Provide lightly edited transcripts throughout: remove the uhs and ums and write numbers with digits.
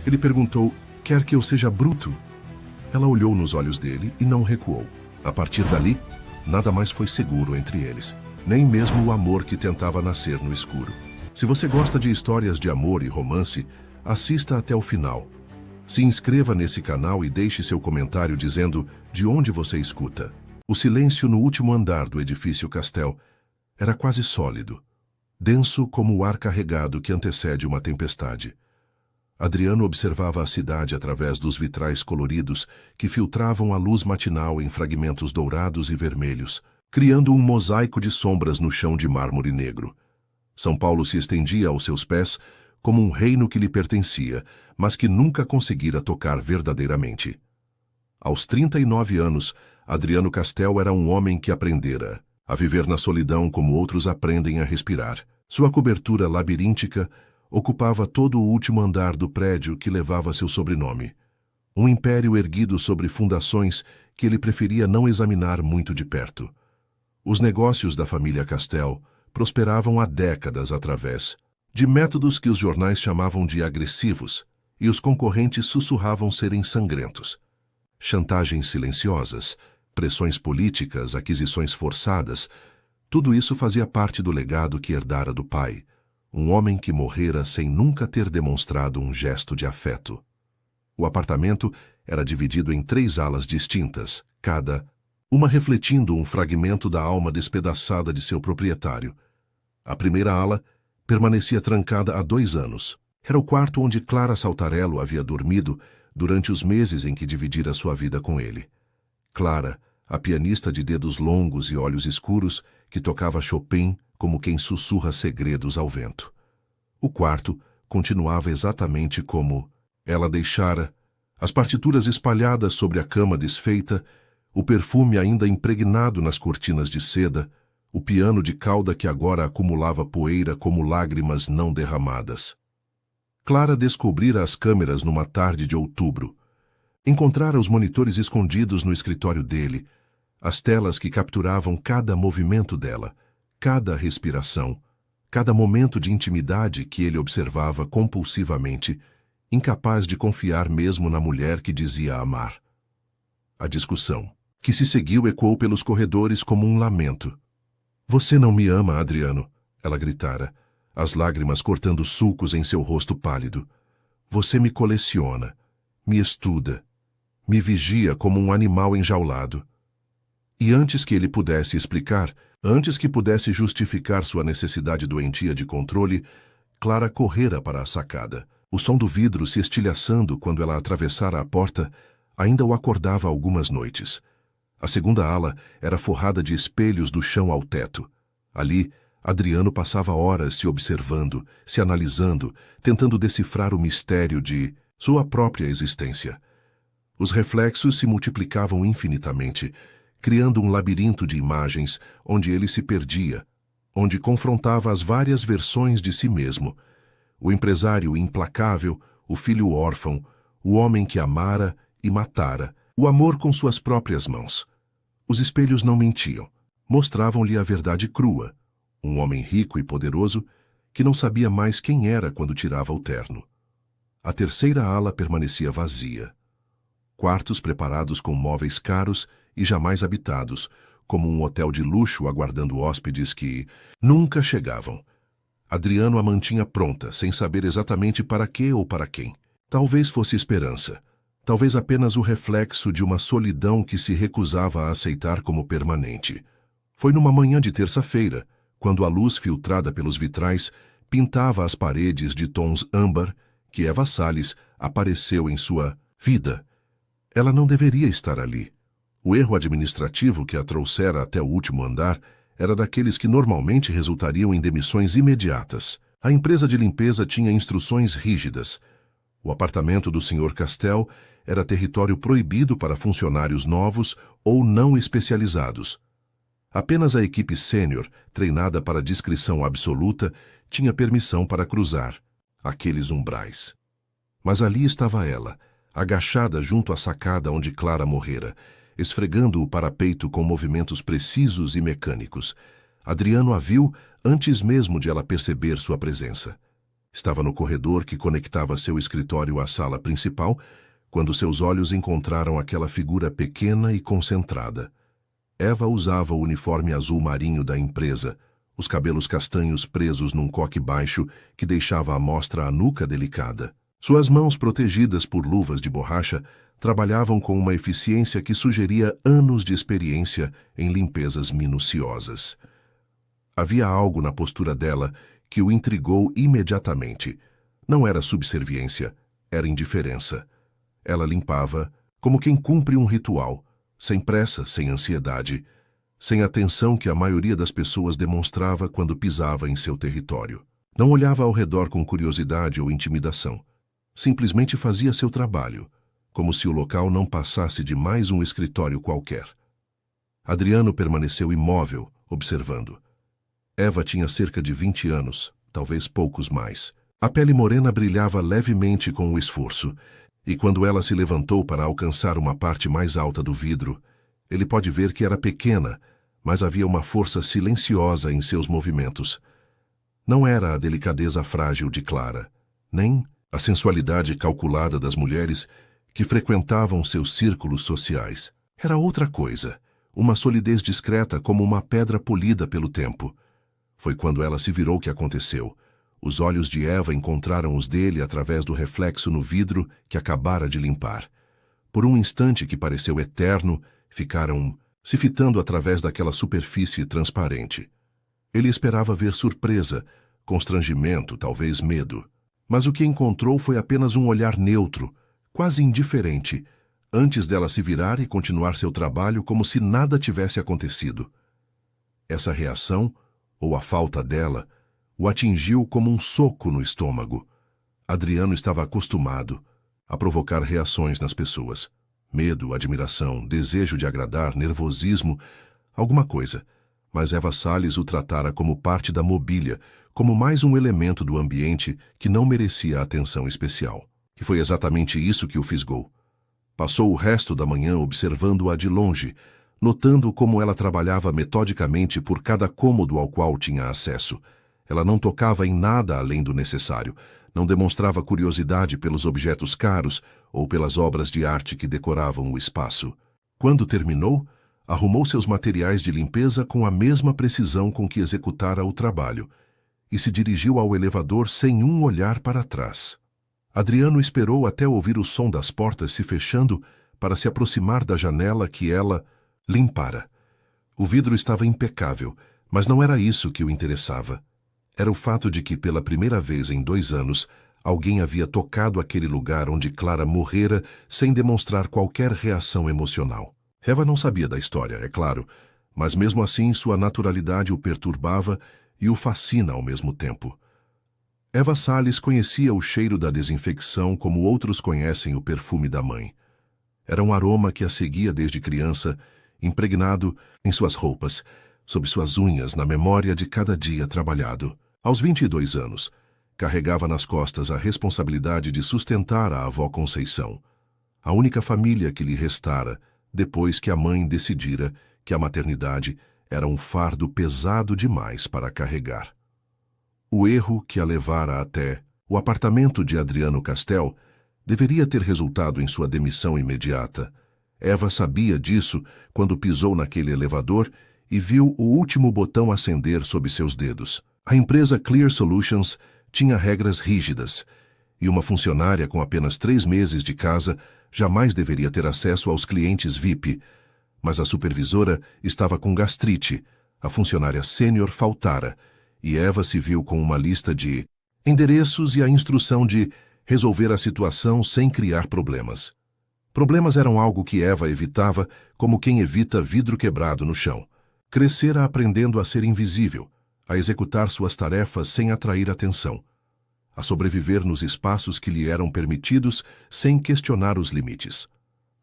Ele perguntou: quer que eu seja bruto? Ela olhou nos olhos dele e não recuou. A partir dali, nada mais foi seguro entre eles, nem mesmo o amor que tentava nascer no escuro. Se você gosta de histórias de amor e romance, assista até o final. Se inscreva nesse canal e deixe seu comentário dizendo de onde você escuta. O silêncio no último andar do edifício Castel era quase sólido, denso como o ar carregado que antecede uma tempestade. Adriano observava a cidade através dos vitrais coloridos que filtravam a luz matinal em fragmentos dourados e vermelhos, criando um mosaico de sombras no chão de mármore negro. São Paulo se estendia aos seus pés como um reino que lhe pertencia, mas que nunca conseguira tocar verdadeiramente. Aos 39 anos, Adriano Castel era um homem que aprendera a viver na solidão como outros aprendem a respirar. Sua cobertura labiríntica ocupava todo o último andar do prédio que levava seu sobrenome. Um império erguido sobre fundações que ele preferia não examinar muito de perto. Os negócios da família Castel prosperavam há décadas através de métodos que os jornais chamavam de agressivos e os concorrentes sussurravam serem sangrentos. Chantagens silenciosas, pressões políticas, aquisições forçadas, tudo isso fazia parte do legado que herdara do pai, um homem que morrera sem nunca ter demonstrado um gesto de afeto. O apartamento era dividido em 3 alas distintas, cada uma refletindo um fragmento da alma despedaçada de seu proprietário. A primeira ala permanecia trancada há 2 anos. Era o quarto onde Clara Saltarello havia dormido durante os meses em que dividira sua vida com ele. Clara, a pianista de dedos longos e olhos escuros, que tocava Chopin como quem sussurra segredos ao vento. O quarto continuava exatamente como ela deixara, as partituras espalhadas sobre a cama desfeita, o perfume ainda impregnado nas cortinas de seda, o piano de cauda que agora acumulava poeira como lágrimas não derramadas. Clara descobrira as câmeras numa tarde de outubro. Encontrara os monitores escondidos no escritório dele, as telas que capturavam cada movimento dela, cada respiração, cada momento de intimidade que ele observava compulsivamente, incapaz de confiar mesmo na mulher que dizia amar. A discussão, que se seguiu, ecoou pelos corredores como um lamento. "Você não me ama, Adriano", ela gritara, as lágrimas cortando sulcos em seu rosto pálido. "Você me coleciona, me estuda, me vigia como um animal enjaulado." E antes que ele pudesse explicar, antes que pudesse justificar sua necessidade doentia de controle, Clara correra para a sacada. O som do vidro se estilhaçando quando ela atravessara a porta ainda o acordava algumas noites. A segunda ala era forrada de espelhos do chão ao teto. Ali, Adriano passava horas se observando, se analisando, tentando decifrar o mistério de sua própria existência. Os reflexos se multiplicavam infinitamente, criando um labirinto de imagens onde ele se perdia, onde confrontava as várias versões de si mesmo. O empresário implacável, o filho órfão, o homem que amara e matara, o amor com suas próprias mãos. Os espelhos não mentiam, mostravam-lhe a verdade crua, um homem rico e poderoso que não sabia mais quem era quando tirava o terno. A terceira ala permanecia vazia. Quartos preparados com móveis caros e jamais habitados, como um hotel de luxo aguardando hóspedes que nunca chegavam. Adriano a mantinha pronta, sem saber exatamente para que ou para quem. Talvez fosse esperança, talvez apenas o reflexo de uma solidão que se recusava a aceitar como permanente. Foi numa manhã de terça-feira, quando a luz filtrada pelos vitrais pintava as paredes de tons âmbar, que Eva Salles apareceu em sua vida. Ela não deveria estar ali. O erro administrativo que a trouxera até o último andar era daqueles que normalmente resultariam em demissões imediatas. A empresa de limpeza tinha instruções rígidas. O apartamento do Sr. Castel era território proibido para funcionários novos ou não especializados. Apenas a equipe sênior, treinada para discrição absoluta, tinha permissão para cruzar aqueles umbrais. Mas ali estava ela, agachada junto à sacada onde Clara morrera, esfregando o parapeito com movimentos precisos e mecânicos. Adriano a viu antes mesmo de ela perceber sua presença. Estava no corredor que conectava seu escritório à sala principal, quando seus olhos encontraram aquela figura pequena e concentrada. Eva usava o uniforme azul marinho da empresa, os cabelos castanhos presos num coque baixo que deixava à mostra a nuca delicada. Suas mãos, protegidas por luvas de borracha, trabalhavam com uma eficiência que sugeria anos de experiência em limpezas minuciosas. Havia algo na postura dela que o intrigou imediatamente. Não era subserviência, era indiferença. Ela limpava como quem cumpre um ritual, sem pressa, sem ansiedade, sem a tensão que a maioria das pessoas demonstrava quando pisava em seu território. Não olhava ao redor com curiosidade ou intimidação. Simplesmente fazia seu trabalho, como se o local não passasse de mais um escritório qualquer. Adriano permaneceu imóvel, observando. Eva tinha cerca de 20 anos, talvez poucos mais. A pele morena brilhava levemente com o esforço, e quando ela se levantou para alcançar uma parte mais alta do vidro, ele pode ver que era pequena, mas havia uma força silenciosa em seus movimentos. Não era a delicadeza frágil de Clara, nem a sensualidade calculada das mulheres que frequentavam seus círculos sociais. Era outra coisa, uma solidez discreta como uma pedra polida pelo tempo. Foi quando ela se virou que aconteceu. Os olhos de Eva encontraram os dele através do reflexo no vidro que acabara de limpar. Por um instante que pareceu eterno, ficaram se fitando através daquela superfície transparente. Ele esperava ver surpresa, constrangimento, talvez medo. Mas o que encontrou foi apenas um olhar neutro, quase indiferente, antes dela se virar e continuar seu trabalho como se nada tivesse acontecido. Essa reação, ou a falta dela, o atingiu como um soco no estômago. Adriano estava acostumado a provocar reações nas pessoas. Medo, admiração, desejo de agradar, nervosismo, alguma coisa. Mas Eva Salles o tratara como parte da mobília, como mais um elemento do ambiente que não merecia atenção especial. E foi exatamente isso que o fisgou. Passou o resto da manhã observando-a de longe, notando como ela trabalhava metodicamente por cada cômodo ao qual tinha acesso. Ela não tocava em nada além do necessário, não demonstrava curiosidade pelos objetos caros ou pelas obras de arte que decoravam o espaço. Quando terminou, arrumou seus materiais de limpeza com a mesma precisão com que executara o trabalho e se dirigiu ao elevador sem um olhar para trás. Adriano esperou até ouvir o som das portas se fechando para se aproximar da janela que ela limpara. O vidro estava impecável, mas não era isso que o interessava. Era o fato de que, pela primeira vez em 2 anos, alguém havia tocado aquele lugar onde Clara morrera sem demonstrar qualquer reação emocional. Eva não sabia da história, é claro, mas mesmo assim sua naturalidade o perturbava e o fascina ao mesmo tempo. Eva Salles conhecia o cheiro da desinfecção como outros conhecem o perfume da mãe. Era um aroma que a seguia desde criança, impregnado em suas roupas, sob suas unhas, na memória de cada dia trabalhado. Aos 22 anos, carregava nas costas a responsabilidade de sustentar a avó Conceição, a única família que lhe restara depois que a mãe decidira que a maternidade era um fardo pesado demais para carregar. O erro que a levara até o apartamento de Adriano Castel deveria ter resultado em sua demissão imediata. Eva sabia disso quando pisou naquele elevador e viu o último botão acender sob seus dedos. A empresa Clear Solutions tinha regras rígidas, e uma funcionária com apenas 3 meses de casa jamais deveria ter acesso aos clientes VIP, mas a supervisora estava com gastrite, a funcionária sênior faltara, e Eva se viu com uma lista de endereços e a instrução de resolver a situação sem criar problemas. Problemas eram algo que Eva evitava como quem evita vidro quebrado no chão. Crescera aprendendo a ser invisível, a executar suas tarefas sem atrair atenção, a sobreviver nos espaços que lhe eram permitidos sem questionar os limites.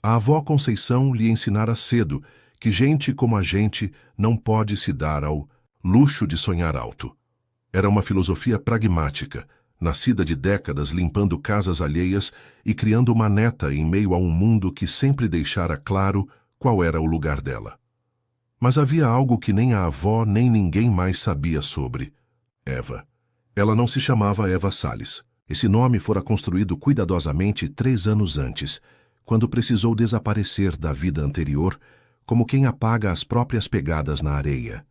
A avó Conceição lhe ensinara cedo que gente como a gente não pode se dar ao luxo de sonhar alto. Era uma filosofia pragmática, nascida de décadas limpando casas alheias e criando uma neta em meio a um mundo que sempre deixara claro qual era o lugar dela. Mas havia algo que nem a avó nem ninguém mais sabia sobre Eva. Ela não se chamava Eva Salles. Esse nome fora construído cuidadosamente 3 anos antes, quando precisou desaparecer da vida anterior, como quem apaga as próprias pegadas na areia.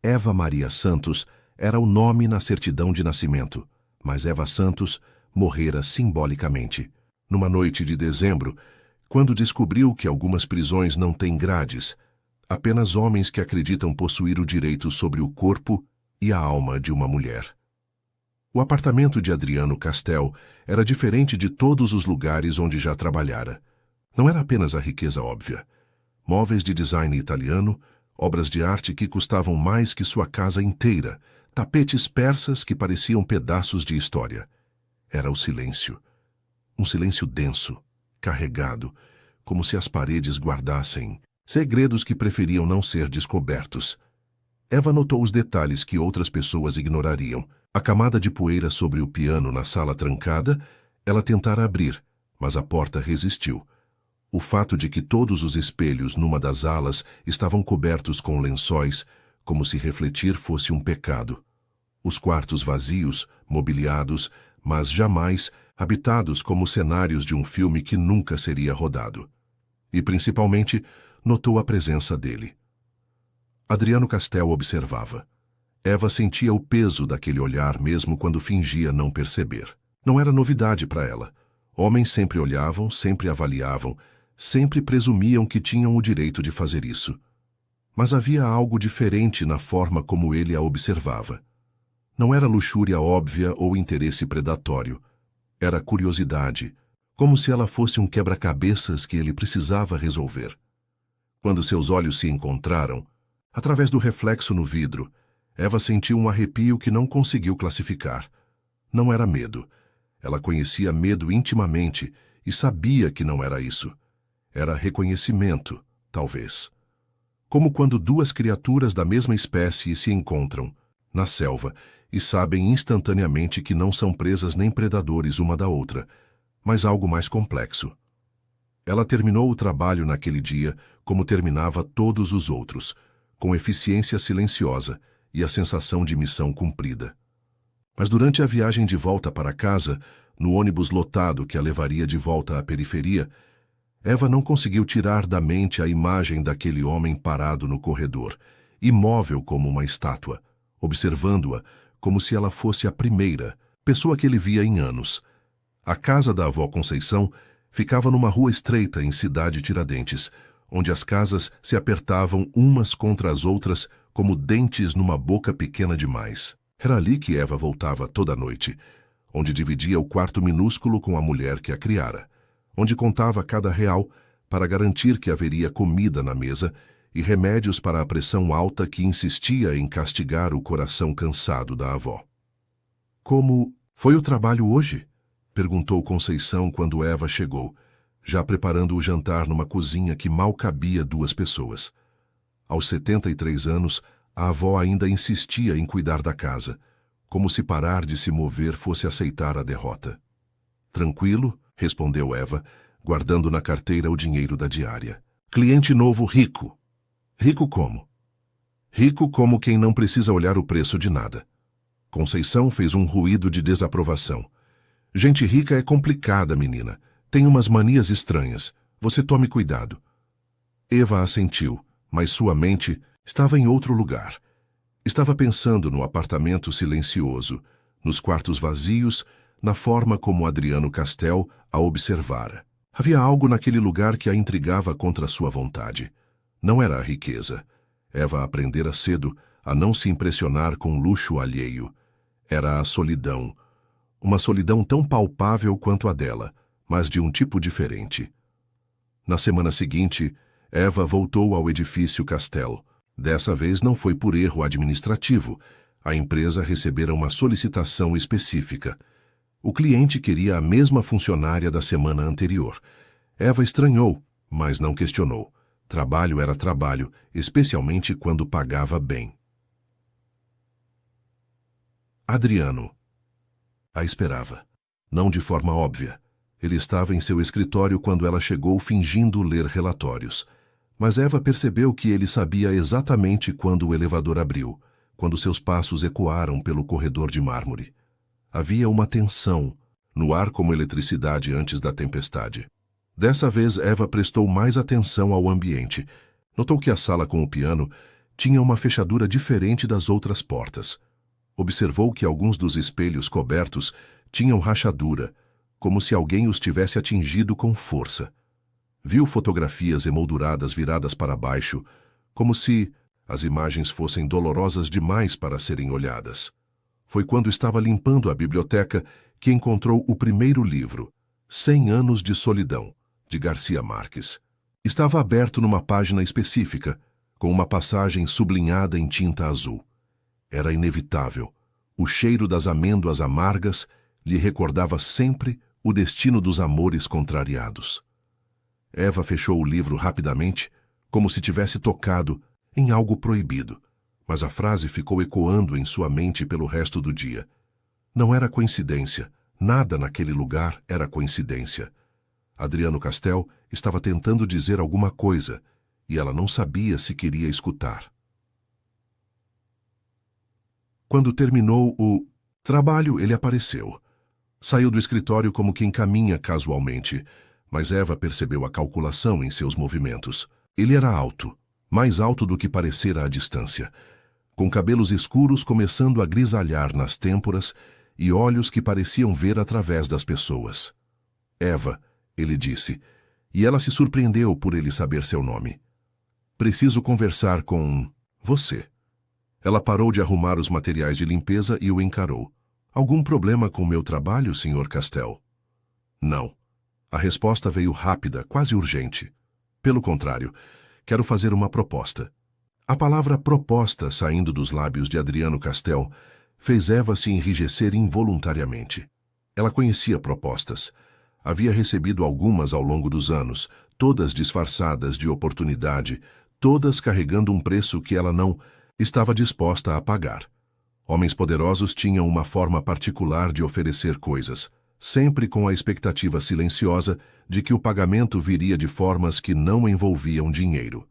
Eva Maria Santos era o nome na certidão de nascimento, mas Eva Santos morrera simbolicamente. Numa noite de dezembro, quando descobriu que algumas prisões não têm grades, apenas homens que acreditam possuir o direito sobre o corpo e a alma de uma mulher. O apartamento de Adriano Castel era diferente de todos os lugares onde já trabalhara. Não era apenas a riqueza óbvia. Móveis de design italiano, obras de arte que custavam mais que sua casa inteira, tapetes persas que pareciam pedaços de história. Era o silêncio. Um silêncio denso, carregado, como se as paredes guardassem segredos que preferiam não ser descobertos. Eva notou os detalhes que outras pessoas ignorariam. A camada de poeira sobre o piano na sala trancada, ela tentara abrir, mas a porta resistiu. O fato de que todos os espelhos numa das alas estavam cobertos com lençóis, como se refletir fosse um pecado. Os quartos vazios, mobiliados, mas jamais habitados como cenários de um filme que nunca seria rodado. E, principalmente, notou a presença dele. Adriano Castel observava. Eva sentia o peso daquele olhar mesmo quando fingia não perceber. Não era novidade para ela. Homens sempre olhavam, sempre avaliavam, sempre presumiam que tinham o direito de fazer isso. Mas havia algo diferente na forma como ele a observava. Não era luxúria óbvia ou interesse predatório. Era curiosidade, como se ela fosse um quebra-cabeças que ele precisava resolver. Quando seus olhos se encontraram, através do reflexo no vidro, Eva sentiu um arrepio que não conseguiu classificar. Não era medo. Ela conhecia medo intimamente e sabia que não era isso. Era reconhecimento, talvez. Como quando duas criaturas da mesma espécie se encontram, na selva, e sabem instantaneamente que não são presas nem predadores uma da outra, mas algo mais complexo. Ela terminou o trabalho naquele dia como terminava todos os outros, com eficiência silenciosa e a sensação de missão cumprida. Mas durante a viagem de volta para casa, no ônibus lotado que a levaria de volta à periferia, Eva não conseguiu tirar da mente a imagem daquele homem parado no corredor, imóvel como uma estátua, observando-a como se ela fosse a primeira pessoa que ele via em anos. A casa da avó Conceição ficava numa rua estreita em Cidade Tiradentes, onde as casas se apertavam umas contra as outras como dentes numa boca pequena demais. Era ali que Eva voltava toda noite, onde dividia o quarto minúsculo com a mulher que a criara, onde contava cada real para garantir que haveria comida na mesa e remédios para a pressão alta que insistia em castigar o coração cansado da avó. Como foi o trabalho hoje? Perguntou Conceição quando Eva chegou, já preparando o jantar numa cozinha que mal cabia 2 pessoas. Aos 73 anos, a avó ainda insistia em cuidar da casa, como se parar de se mover fosse aceitar a derrota. Tranquilo, respondeu Eva, guardando na carteira o dinheiro da diária. Cliente novo rico. Rico como? Rico como quem não precisa olhar o preço de nada. Conceição fez um ruído de desaprovação. Gente rica é complicada, menina. Tem umas manias estranhas. Você tome cuidado. Eva assentiu, mas sua mente estava em outro lugar. Estava pensando no apartamento silencioso, nos quartos vazios, na forma como Adriano Castel a observara. Havia algo naquele lugar que a intrigava contra sua vontade. Não era a riqueza. Eva aprendera cedo a não se impressionar com luxo alheio. Era a solidão. Uma solidão tão palpável quanto a dela, mas de um tipo diferente. Na semana seguinte, Eva voltou ao edifício Castel. Dessa vez não foi por erro administrativo. A empresa recebera uma solicitação específica. O cliente queria a mesma funcionária da semana anterior. Eva estranhou, mas não questionou. Trabalho era trabalho, especialmente quando pagava bem. Adriano a esperava. Não de forma óbvia. Ele estava em seu escritório quando ela chegou fingindo ler relatórios. Mas Eva percebeu que ele sabia exatamente quando o elevador abriu, quando seus passos ecoaram pelo corredor de mármore. Havia uma tensão, no ar como eletricidade antes da tempestade. Dessa vez, Eva prestou mais atenção ao ambiente. Notou que a sala com o piano tinha uma fechadura diferente das outras portas. Observou que alguns dos espelhos cobertos tinham rachadura, como se alguém os tivesse atingido com força. Viu fotografias emolduradas viradas para baixo, como se as imagens fossem dolorosas demais para serem olhadas. Foi quando estava limpando a biblioteca que encontrou o primeiro livro, 100 Anos de Solidão, de Garcia Marques. Estava aberto numa página específica, com uma passagem sublinhada em tinta azul. Era inevitável. O cheiro das amêndoas amargas lhe recordava sempre o destino dos amores contrariados. Eva fechou o livro rapidamente, como se tivesse tocado em algo proibido, mas a frase ficou ecoando em sua mente pelo resto do dia. Não era coincidência, nada naquele lugar era coincidência. Adriano Castel estava tentando dizer alguma coisa, e ela não sabia se queria escutar. Quando terminou o trabalho, ele apareceu. Saiu do escritório como quem caminha casualmente, mas Eva percebeu a calculação em seus movimentos. Ele era alto, mais alto do que parecera à distância, com cabelos escuros começando a grisalhar nas têmporas e olhos que pareciam ver através das pessoas. Eva, ele disse, e ela se surpreendeu por ele saber seu nome. Preciso conversar com você. Ela parou de arrumar os materiais de limpeza e o encarou. Algum problema com meu trabalho, Sr. Castel? Não. A resposta veio rápida, quase urgente. Pelo contrário, quero fazer uma proposta. A palavra proposta saindo dos lábios de Adriano Castel fez Eva se enrijecer involuntariamente. Ela conhecia propostas. Havia recebido algumas ao longo dos anos, todas disfarçadas de oportunidade, todas carregando um preço que ela não estava disposta a pagar. Homens poderosos tinham uma forma particular de oferecer coisas, sempre com a expectativa silenciosa de que o pagamento viria de formas que não envolviam dinheiro.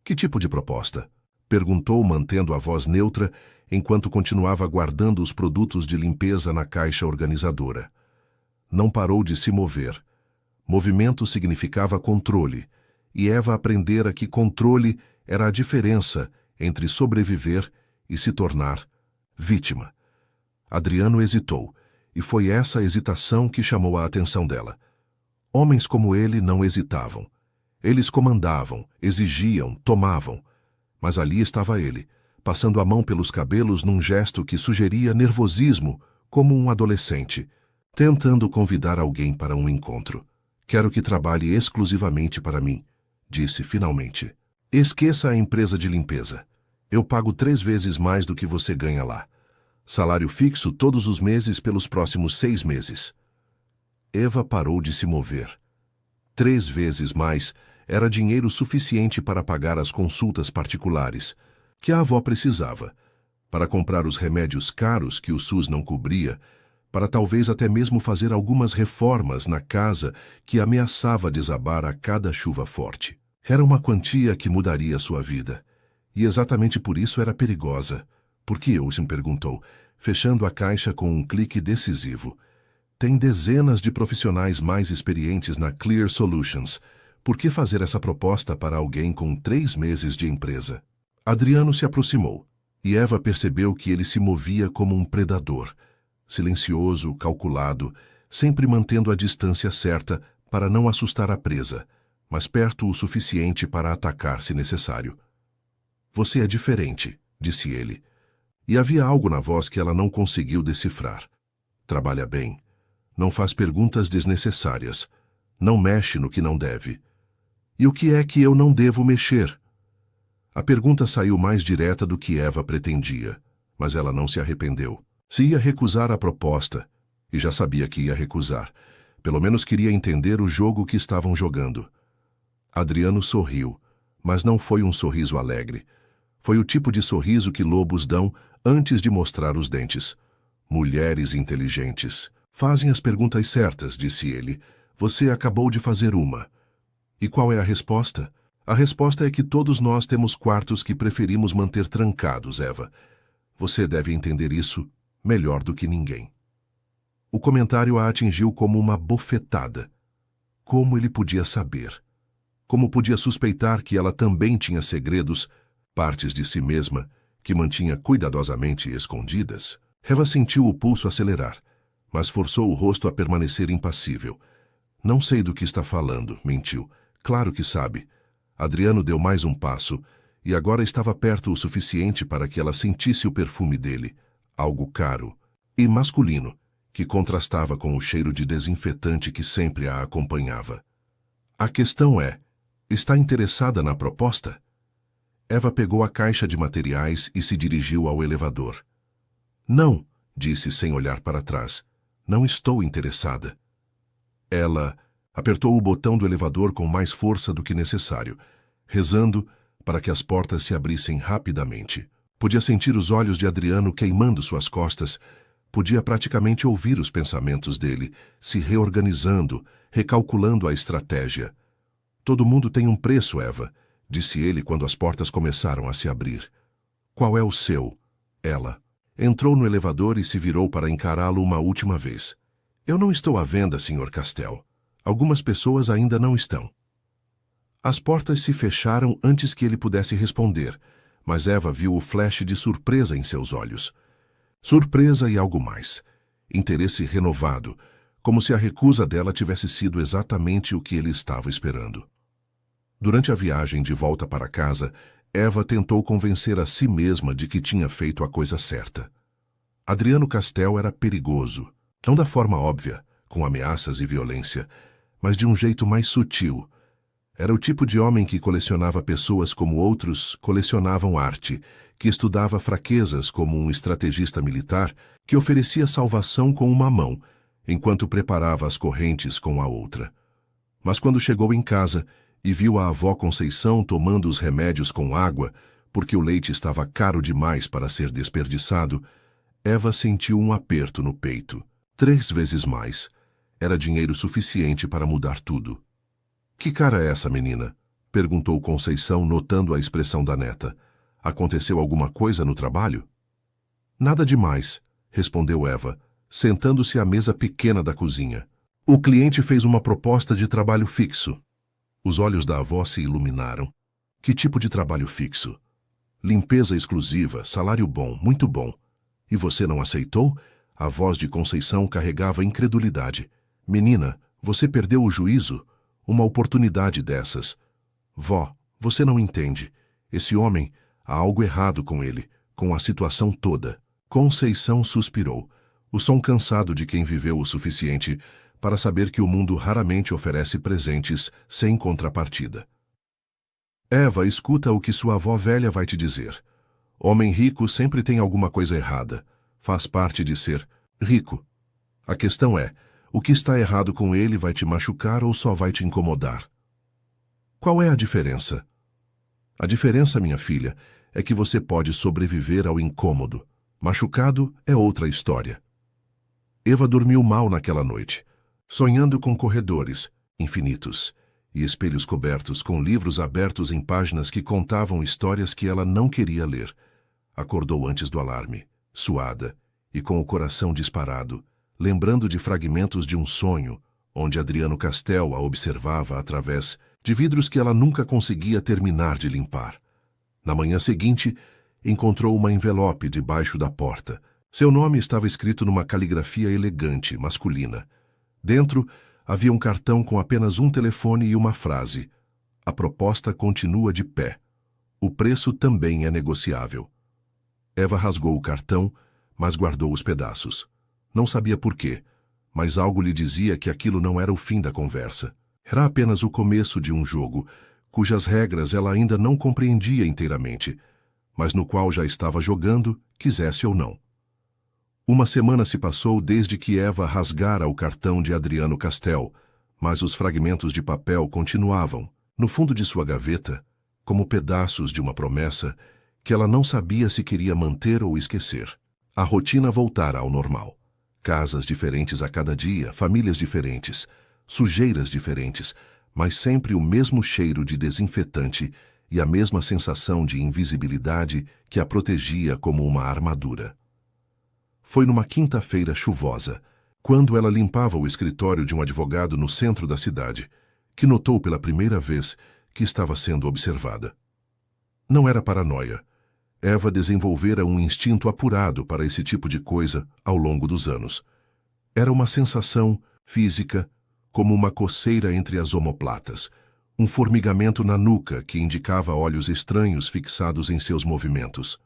Que tipo de proposta? Perguntou, mantendo a voz neutra, enquanto continuava guardando os produtos de limpeza na caixa organizadora. Não parou de se mover. Movimento significava controle, e Eva aprendera que controle era a diferença entre sobreviver e se tornar vítima. Adriano hesitou, e foi essa hesitação que chamou a atenção dela. Homens como ele não hesitavam. Eles comandavam, exigiam, tomavam. Mas ali estava ele, passando a mão pelos cabelos num gesto que sugeria nervosismo, como um adolescente, tentando convidar alguém para um encontro. Quero que trabalhe exclusivamente para mim, disse finalmente. Esqueça a empresa de limpeza. Eu pago 3 vezes mais do que você ganha lá. Salário fixo todos os meses pelos próximos 6 meses. Eva parou de se mover. 3 vezes mais era dinheiro suficiente para pagar as consultas particulares, que a avó precisava, para comprar os remédios caros que o SUS não cobria, para talvez até mesmo fazer algumas reformas na casa que ameaçava desabar a cada chuva forte. Era uma quantia que mudaria sua vida. E exatamente por isso era perigosa. Por que, Ocean perguntou, fechando a caixa com um clique decisivo. Tem dezenas de profissionais mais experientes na Clear Solutions. Por que fazer essa proposta para alguém com 3 meses de empresa? Adriano se aproximou, e Eva percebeu que ele se movia como um predador, silencioso, calculado, sempre mantendo a distância certa para não assustar a presa, mas perto o suficiente para atacar se necessário. Você é diferente, disse ele, e havia algo na voz que ela não conseguiu decifrar. Trabalha bem, não faz perguntas desnecessárias, não mexe no que não deve. E o que é que eu não devo mexer? A pergunta saiu mais direta do que Eva pretendia, mas ela não se arrependeu. Se ia recusar a proposta, e já sabia que ia recusar, pelo menos queria entender o jogo que estavam jogando. Adriano sorriu, mas não foi um sorriso alegre. Foi o tipo de sorriso que lobos dão antes de mostrar os dentes. Mulheres inteligentes fazem as perguntas certas, disse ele. Você acabou de fazer uma. E qual é a resposta? A resposta é que todos nós temos quartos que preferimos manter trancados, Eva. Você deve entender isso melhor do que ninguém. O comentário a atingiu como uma bofetada. Como ele podia saber? Como podia suspeitar que ela também tinha segredos, partes de si mesma, que mantinha cuidadosamente escondidas? Eva sentiu o pulso acelerar, mas forçou o rosto a permanecer impassível. Não sei do que está falando, mentiu. Claro que sabe. Adriano deu mais um passo, e agora estava perto o suficiente para que ela sentisse o perfume dele, algo caro e masculino, que contrastava com o cheiro de desinfetante que sempre a acompanhava. A questão é, está interessada na proposta? Eva pegou a caixa de materiais e se dirigiu ao elevador. Não, disse sem olhar para trás. Não estou interessada. Ela apertou o botão do elevador com mais força do que necessário, rezando para que as portas se abrissem rapidamente. Podia sentir os olhos de Adriano queimando suas costas, podia praticamente ouvir os pensamentos dele, se reorganizando, recalculando a estratégia. Todo mundo tem um preço, Eva, disse ele quando as portas começaram a se abrir. Qual é o seu? Ela entrou no elevador e se virou para encará-lo uma última vez. Eu não estou à venda, Sr. Castell. Algumas pessoas ainda não estão. As portas se fecharam antes que ele pudesse responder, mas Eva viu o flash de surpresa em seus olhos. Surpresa e algo mais. Interesse renovado, como se a recusa dela tivesse sido exatamente o que ele estava esperando. Durante a viagem de volta para casa, Eva tentou convencer a si mesma de que tinha feito a coisa certa. Adriano Castell era perigoso, não da forma óbvia, com ameaças e violência, mas de um jeito mais sutil. Era o tipo de homem que colecionava pessoas como outros colecionavam arte, que estudava fraquezas como um estrategista militar que oferecia salvação com uma mão, enquanto preparava as correntes com a outra. Mas quando chegou em casa e viu a avó Conceição tomando os remédios com água, porque o leite estava caro demais para ser desperdiçado, Eva sentiu um aperto no peito. 3 vezes mais. Era dinheiro suficiente para mudar tudo. Que cara é essa, menina? Perguntou Conceição, notando a expressão da neta. Aconteceu alguma coisa no trabalho? Nada demais, respondeu Eva, sentando-se à mesa pequena da cozinha. O cliente fez uma proposta de trabalho fixo. Os olhos da avó se iluminaram. Que tipo de trabalho fixo? Limpeza exclusiva, salário bom, muito bom. E você não aceitou? A voz de Conceição carregava incredulidade. Menina, você perdeu o juízo? Uma oportunidade dessas. Vó, você não entende. Esse homem, há algo errado com ele, com a situação toda. Conceição suspirou, o som cansado de quem viveu o suficiente para saber que o mundo raramente oferece presentes sem contrapartida. Eva, escuta o que sua avó velha vai te dizer. Homem rico sempre tem alguma coisa errada. Faz parte de ser rico. A questão é, o que está errado com ele vai te machucar ou só vai te incomodar? Qual é a diferença? A diferença, minha filha, é que você pode sobreviver ao incômodo. Machucado é outra história. Eva dormiu mal naquela noite, sonhando com corredores infinitos e espelhos cobertos com livros abertos em páginas que contavam histórias que ela não queria ler. Acordou antes do alarme, suada e com o coração disparado, lembrando de fragmentos de um sonho, onde Adriano Castell a observava através de vidros que ela nunca conseguia terminar de limpar. Na manhã seguinte, encontrou uma envelope debaixo da porta. Seu nome estava escrito numa caligrafia elegante, masculina. Dentro, havia um cartão com apenas um telefone e uma frase. A proposta continua de pé. O preço também é negociável. Eva rasgou o cartão, mas guardou os pedaços. Não sabia por quê, mas algo lhe dizia que aquilo não era o fim da conversa. Era apenas o começo de um jogo, cujas regras ela ainda não compreendia inteiramente, mas no qual já estava jogando, quisesse ou não. Uma semana se passou desde que Eva rasgara o cartão de Adriano Castell, mas os fragmentos de papel continuavam, no fundo de sua gaveta, como pedaços de uma promessa que ela não sabia se queria manter ou esquecer. A rotina voltara ao normal. Casas diferentes a cada dia, famílias diferentes, sujeiras diferentes, mas sempre o mesmo cheiro de desinfetante e a mesma sensação de invisibilidade que a protegia como uma armadura. Foi numa quinta-feira chuvosa, quando ela limpava o escritório de um advogado no centro da cidade, que notou pela primeira vez que estava sendo observada. Não era paranoia. Eva desenvolvera um instinto apurado para esse tipo de coisa ao longo dos anos. Era uma sensação física, como uma coceira entre as omoplatas, um formigamento na nuca que indicava olhos estranhos fixados em seus movimentos.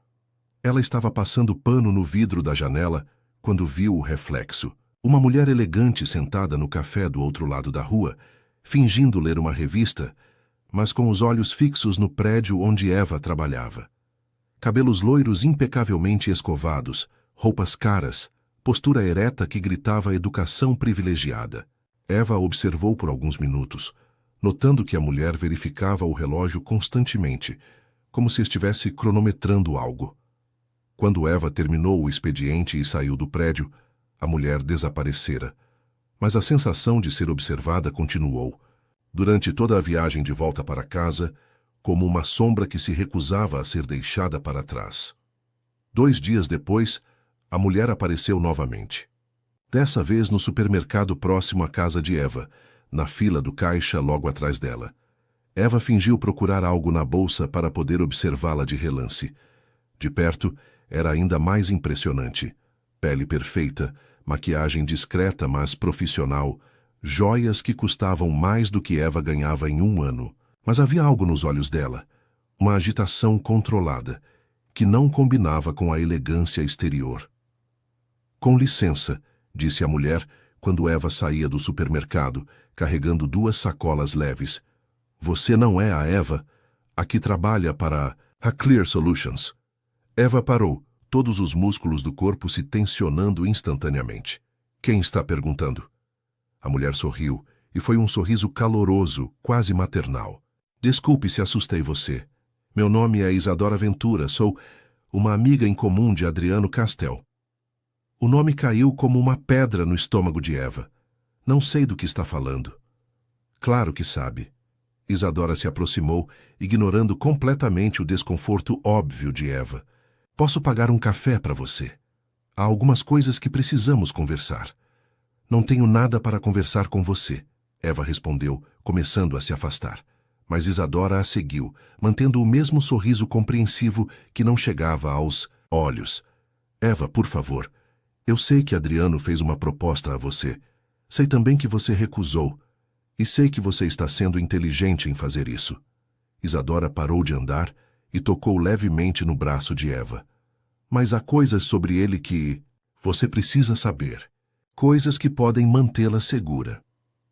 Ela estava passando pano no vidro da janela quando viu o reflexo. Uma mulher elegante sentada no café do outro lado da rua, fingindo ler uma revista, mas com os olhos fixos no prédio onde Eva trabalhava. Cabelos loiros impecavelmente escovados, roupas caras, postura ereta que gritava educação privilegiada. Eva observou por alguns minutos, notando que a mulher verificava o relógio constantemente, como se estivesse cronometrando algo. Quando Eva terminou o expediente e saiu do prédio, a mulher desaparecera. Mas a sensação de ser observada continuou, durante toda a viagem de volta para casa, como uma sombra que se recusava a ser deixada para trás. 2 dias depois, a mulher apareceu novamente. Dessa vez no supermercado próximo à casa de Eva, na fila do caixa logo atrás dela. Eva fingiu procurar algo na bolsa para poder observá-la de relance. De perto, era ainda mais impressionante. Pele perfeita, maquiagem discreta mas profissional, joias que custavam mais do que Eva ganhava em 1 ano. Mas havia algo nos olhos dela, uma agitação controlada, que não combinava com a elegância exterior. Com licença, disse a mulher, quando Eva saía do supermercado, carregando 2 sacolas leves. Você não é a Eva? A que trabalha para a Clear Solutions. Eva parou, todos os músculos do corpo se tensionando instantaneamente. Quem está perguntando? A mulher sorriu, e foi um sorriso caloroso, quase maternal. Desculpe se assustei você. Meu nome é Isadora Ventura, sou uma amiga em comum de Adriano Castel. O nome caiu como uma pedra no estômago de Eva. Não sei do que está falando. Claro que sabe. Isadora se aproximou, ignorando completamente o desconforto óbvio de Eva. Posso pagar um café para você? Há algumas coisas que precisamos conversar. Não tenho nada para conversar com você, Eva respondeu, começando a se afastar. Mas Isadora a seguiu, mantendo o mesmo sorriso compreensivo que não chegava aos olhos. Eva, por favor, eu sei que Adriano fez uma proposta a você. Sei também que você recusou. E sei que você está sendo inteligente em fazer isso. Isadora parou de andar e tocou levemente no braço de Eva. Mas há coisas sobre ele que você precisa saber. Coisas que podem mantê-la segura.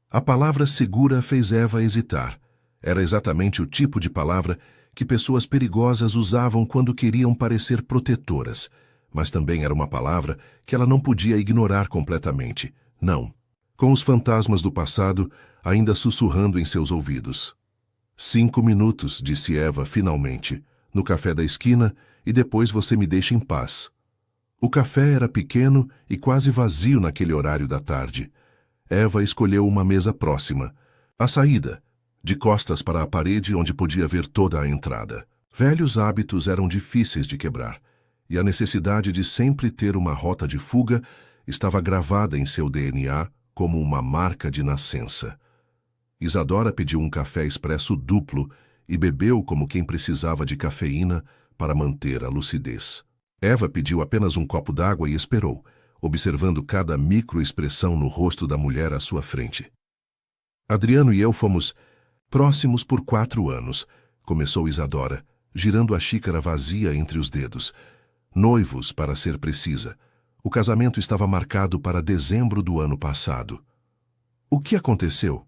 A palavra segura fez Eva hesitar. Era exatamente o tipo de palavra que pessoas perigosas usavam quando queriam parecer protetoras, mas também era uma palavra que ela não podia ignorar completamente. Não. Com os fantasmas do passado ainda sussurrando em seus ouvidos. 5 minutos, disse Eva finalmente, no café da esquina, e depois você me deixa em paz. O café era pequeno e quase vazio naquele horário da tarde. Eva escolheu uma mesa próxima. A saída, de costas para a parede onde podia ver toda a entrada. Velhos hábitos eram difíceis de quebrar, e a necessidade de sempre ter uma rota de fuga estava gravada em seu DNA como uma marca de nascença. Isadora pediu um café expresso duplo e bebeu como quem precisava de cafeína para manter a lucidez. Eva pediu apenas um copo d'água e esperou, observando cada microexpressão no rosto da mulher à sua frente. Adriano e eu fomos próximos por 4 anos, começou Isadora, girando a xícara vazia entre os dedos. Noivos, para ser precisa. O casamento estava marcado para dezembro do ano passado. O que aconteceu?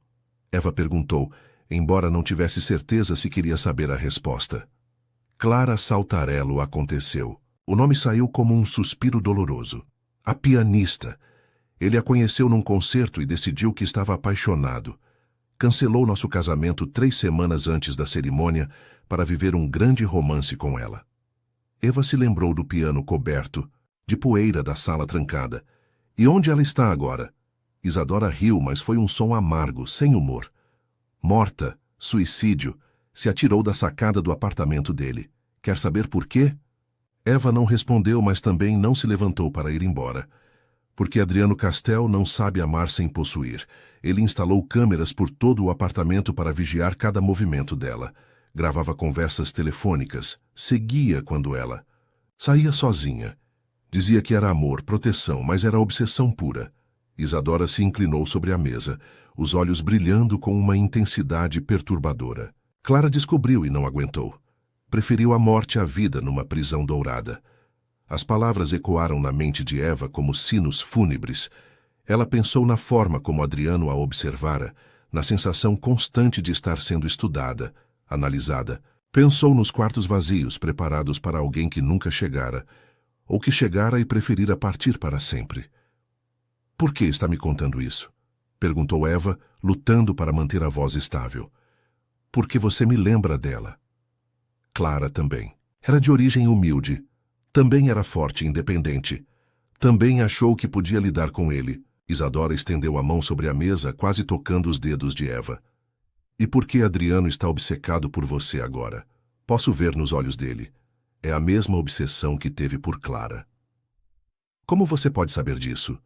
Eva perguntou, embora não tivesse certeza se queria saber a resposta. Clara Saltarello aconteceu. O nome saiu como um suspiro doloroso. A pianista. Ele a conheceu num concerto e decidiu que estava apaixonado. Cancelou nosso casamento 3 semanas antes da cerimônia para viver um grande romance com ela. Eva se lembrou do piano coberto, de poeira da sala trancada. E onde ela está agora? Isadora riu, mas foi um som amargo, sem humor. Morta, suicídio, se atirou da sacada do apartamento dele. Quer saber por quê? Eva não respondeu, mas também não se levantou para ir embora. Porque Adriano Castel não sabe amar sem possuir. Ele instalou câmeras por todo o apartamento para vigiar cada movimento dela. Gravava conversas telefônicas, seguia quando ela saía sozinha. Dizia que era amor, proteção, mas era obsessão pura. Isadora se inclinou sobre a mesa, os olhos brilhando com uma intensidade perturbadora. Clara descobriu e não aguentou. Preferiu a morte à vida numa prisão dourada. As palavras ecoaram na mente de Eva como sinos fúnebres. Ela pensou na forma como Adriano a observara, na sensação constante de estar sendo estudada, analisada. Pensou nos quartos vazios preparados para alguém que nunca chegara, ou que chegara e preferira partir para sempre. «Por que está me contando isso?» perguntou Eva, lutando para manter a voz estável. «Porque você me lembra dela.» Clara também. Era de origem humilde. Também era forte e independente. Também achou que podia lidar com ele. Isadora estendeu a mão sobre a mesa, quase tocando os dedos de Eva. «E por que Adriano está obcecado por você agora? Posso ver nos olhos dele. É a mesma obsessão que teve por Clara.» «Como você pode saber disso?»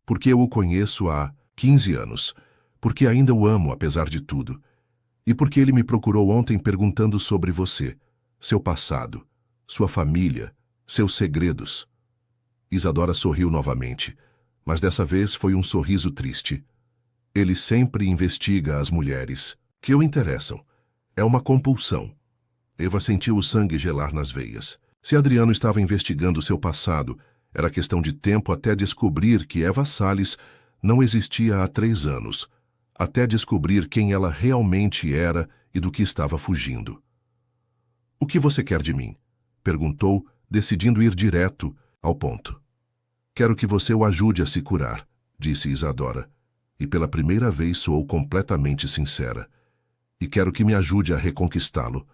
«Porque eu o conheço há 15 anos. Porque ainda o amo, apesar de tudo. E porque ele me procurou ontem perguntando sobre você, seu passado, sua família, seus segredos.» Isadora sorriu novamente, mas dessa vez foi um sorriso triste. «Ele sempre investiga as mulheres que o interessam. É uma compulsão.» Eva sentiu o sangue gelar nas veias. Se Adriano estava investigando seu passado, era questão de tempo até descobrir que Eva Salles não existia há 3 anos, até descobrir quem ela realmente era e do que estava fugindo. «O que você quer de mim?» perguntou, decidindo ir direto ao ponto. «Quero que você o ajude a se curar», disse Isadora, e pela primeira vez soou completamente sincera. «E quero que me ajude a reconquistá-lo.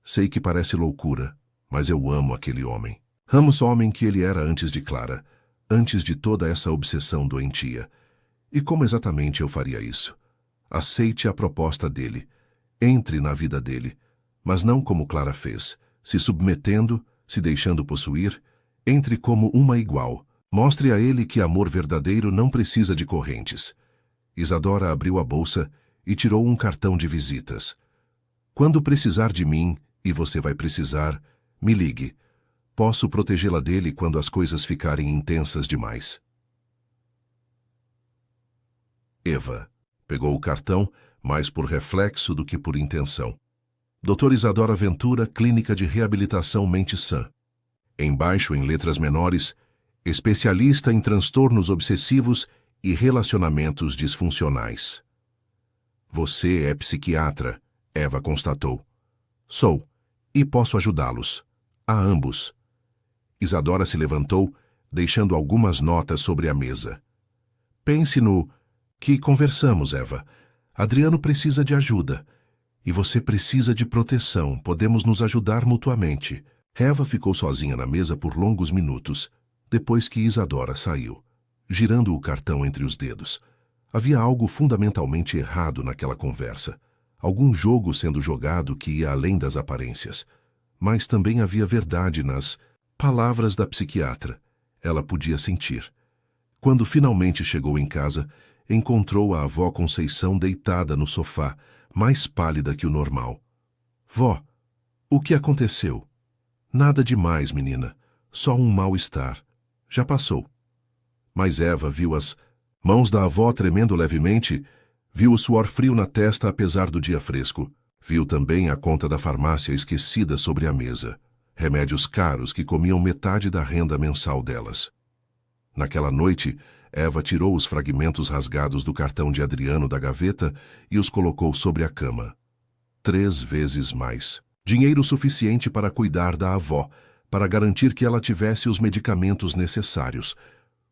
Sei que parece loucura, mas eu amo aquele homem. Amo o homem que ele era antes de Clara, antes de toda essa obsessão doentia. E como exatamente eu faria isso? Aceite a proposta dele. Entre na vida dele, mas não como Clara fez, se submetendo, se deixando possuir. Entre como uma igual. Mostre a ele que amor verdadeiro não precisa de correntes.» Isadora abriu a bolsa e tirou um cartão de visitas. «Quando precisar de mim, e você vai precisar, me ligue. Posso protegê-la dele quando as coisas ficarem intensas demais.» Eva pegou o cartão, mais por reflexo do que por intenção. Dr. Isadora Ventura, Clínica de Reabilitação Mente Sã. Embaixo, em letras menores, especialista em transtornos obsessivos e relacionamentos disfuncionais. «Você é psiquiatra», Eva constatou. «Sou, e posso ajudá-los. A ambos.» Isadora se levantou, deixando algumas notas sobre a mesa. «Pense no que conversamos, Eva. Adriano precisa de ajuda. E você precisa de proteção. Podemos nos ajudar mutuamente.» Eva ficou sozinha na mesa por longos minutos, depois que Isadora saiu, girando o cartão entre os dedos. Havia algo fundamentalmente errado naquela conversa. Algum jogo sendo jogado que ia além das aparências. Mas também havia verdade nas palavras da psiquiatra. Ela podia sentir. Quando finalmente chegou em casa, encontrou a avó Conceição deitada no sofá, mais pálida que o normal. «Vó, o que aconteceu?» «Nada demais, menina. Só um mal-estar. Já passou.» Mas Eva viu as mãos da avó tremendo levemente, viu o suor frio na testa apesar do dia fresco. Viu também a conta da farmácia esquecida sobre a mesa. Remédios caros que comiam metade da renda mensal delas. Naquela noite, Eva tirou os fragmentos rasgados do cartão de Adriano da gaveta e os colocou sobre a cama. 3 vezes mais. Dinheiro suficiente para cuidar da avó, para garantir que ela tivesse os medicamentos necessários,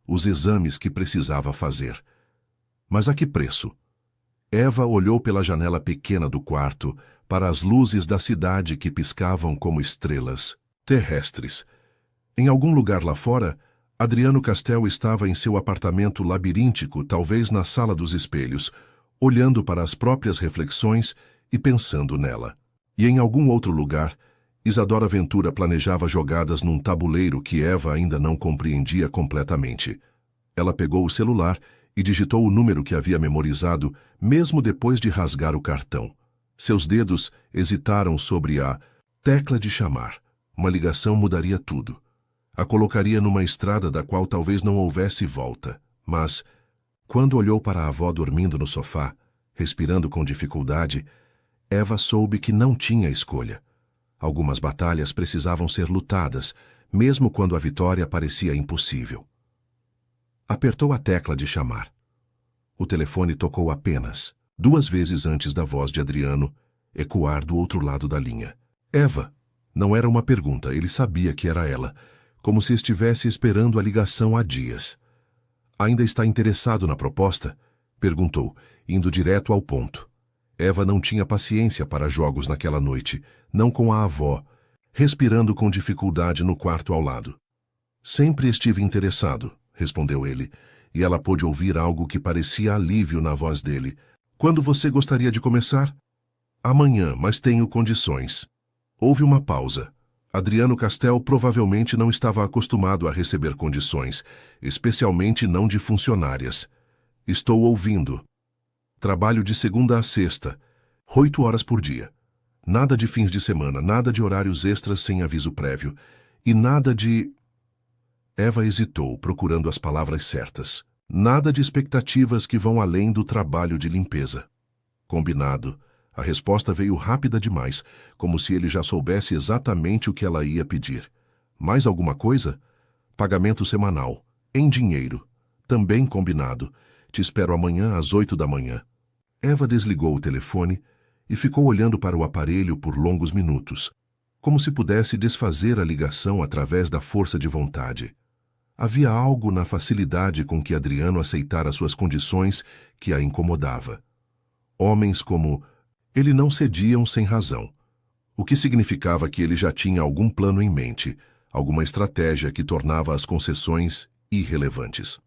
os exames que precisava fazer. Mas a que preço? Eva olhou pela janela pequena do quarto para as luzes da cidade que piscavam como estrelas terrestres. Em algum lugar lá fora, Adriano Castel estava em seu apartamento labiríntico, talvez na sala dos espelhos, olhando para as próprias reflexões e pensando nela. E em algum outro lugar, Isadora Ventura planejava jogadas num tabuleiro que Eva ainda não compreendia completamente. Ela pegou o celular e digitou o número que havia memorizado, mesmo depois de rasgar o cartão. Seus dedos hesitaram sobre a tecla de chamar. Uma ligação mudaria tudo. A colocaria numa estrada da qual talvez não houvesse volta. Mas, quando olhou para a avó dormindo no sofá, respirando com dificuldade, Eva soube que não tinha escolha. Algumas batalhas precisavam ser lutadas, mesmo quando a vitória parecia impossível. Apertou a tecla de chamar. O telefone tocou apenas 2 vezes antes da voz de Adriano ecoar do outro lado da linha. Eva. Não era uma pergunta, ele sabia que era ela, como se estivesse esperando a ligação há dias. Ainda está interessado na proposta? Perguntou, indo direto ao ponto. Eva não tinha paciência para jogos naquela noite, não com a avó, respirando com dificuldade no quarto ao lado. Sempre estive interessado, respondeu ele, e ela pôde ouvir algo que parecia alívio na voz dele. Quando você gostaria de começar? Amanhã, mas tenho condições. Houve uma pausa. Adriano Castel provavelmente não estava acostumado a receber condições, especialmente não de funcionárias. Estou ouvindo. Trabalho de segunda a sexta, 8 horas por dia. Nada de fins de semana, nada de horários extras sem aviso prévio. E nada de... Eva hesitou, procurando as palavras certas. Nada de expectativas que vão além do trabalho de limpeza. Combinado. A resposta veio rápida demais, como se ele já soubesse exatamente o que ela ia pedir. Mais alguma coisa? Pagamento semanal. Em dinheiro. Também combinado. Te espero amanhã às 8 da manhã. Eva desligou o telefone e ficou olhando para o aparelho por longos minutos, como se pudesse desfazer a ligação através da força de vontade. Havia algo na facilidade com que Adriano aceitara suas condições que a incomodava. Homens como ele não cediam sem razão, o que significava que ele já tinha algum plano em mente, alguma estratégia que tornava as concessões irrelevantes.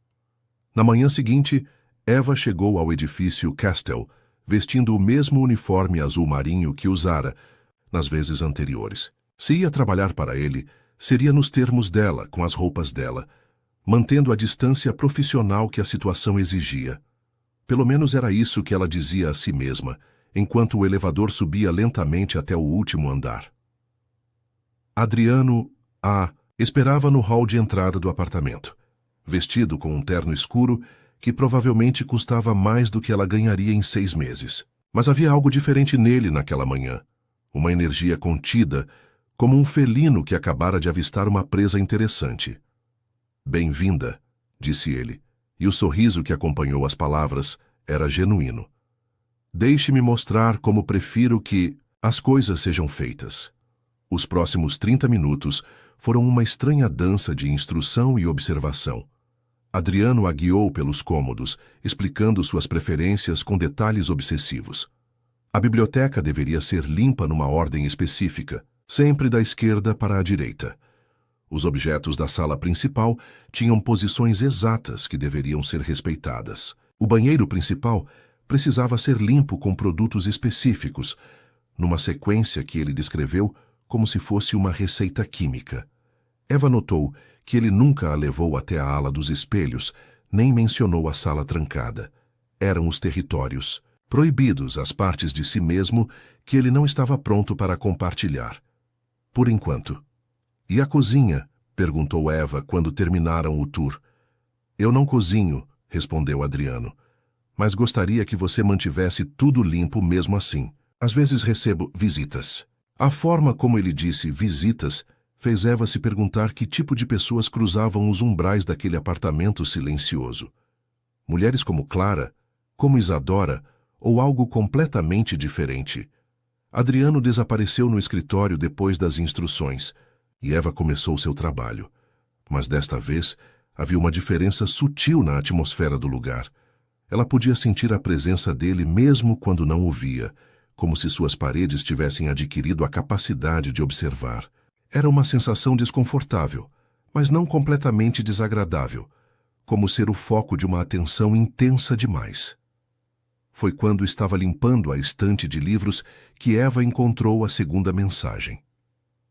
Na manhã seguinte, Eva chegou ao edifício Castel, vestindo o mesmo uniforme azul marinho que usara nas vezes anteriores. Se ia trabalhar para ele, seria nos termos dela, com as roupas dela, mantendo a distância profissional que a situação exigia. Pelo menos era isso que ela dizia a si mesma, enquanto o elevador subia lentamente até o último andar. Adriano esperava no hall de entrada do apartamento, vestido com um terno escuro que provavelmente custava mais do que ela ganharia em 6 meses. Mas havia algo diferente nele naquela manhã. Uma energia contida, como um felino que acabara de avistar uma presa interessante. Bem-vinda, disse ele, e o sorriso que acompanhou as palavras era genuíno. Deixe-me mostrar como prefiro que as coisas sejam feitas. Os próximos 30 minutos foram uma estranha dança de instrução e observação. Adriano a guiou pelos cômodos, explicando suas preferências com detalhes obsessivos. A biblioteca deveria ser limpa numa ordem específica, sempre da esquerda para a direita. Os objetos da sala principal tinham posições exatas que deveriam ser respeitadas. O banheiro principal precisava ser limpo com produtos específicos, numa sequência que ele descreveu como se fosse uma receita química. Eva notou que ele nunca a levou até a ala dos espelhos, nem mencionou a sala trancada. Eram os territórios, proibidos as partes de si mesmo que ele não estava pronto para compartilhar. Por enquanto. E a cozinha? Perguntou Eva quando terminaram o tour. Eu não cozinho, respondeu Adriano. Mas gostaria que você mantivesse tudo limpo mesmo assim. Às vezes recebo visitas. A forma como ele disse visitas fez Eva se perguntar que tipo de pessoas cruzavam os umbrais daquele apartamento silencioso. Mulheres como Clara, como Isadora, ou algo completamente diferente. Adriano desapareceu no escritório depois das instruções, e Eva começou seu trabalho. Mas desta vez havia uma diferença sutil na atmosfera do lugar. Ela podia sentir a presença dele mesmo quando não o via, como se suas paredes tivessem adquirido a capacidade de observar. Era uma sensação desconfortável, mas não completamente desagradável, como ser o foco de uma atenção intensa demais. Foi quando estava limpando a estante de livros que Eva encontrou a segunda mensagem.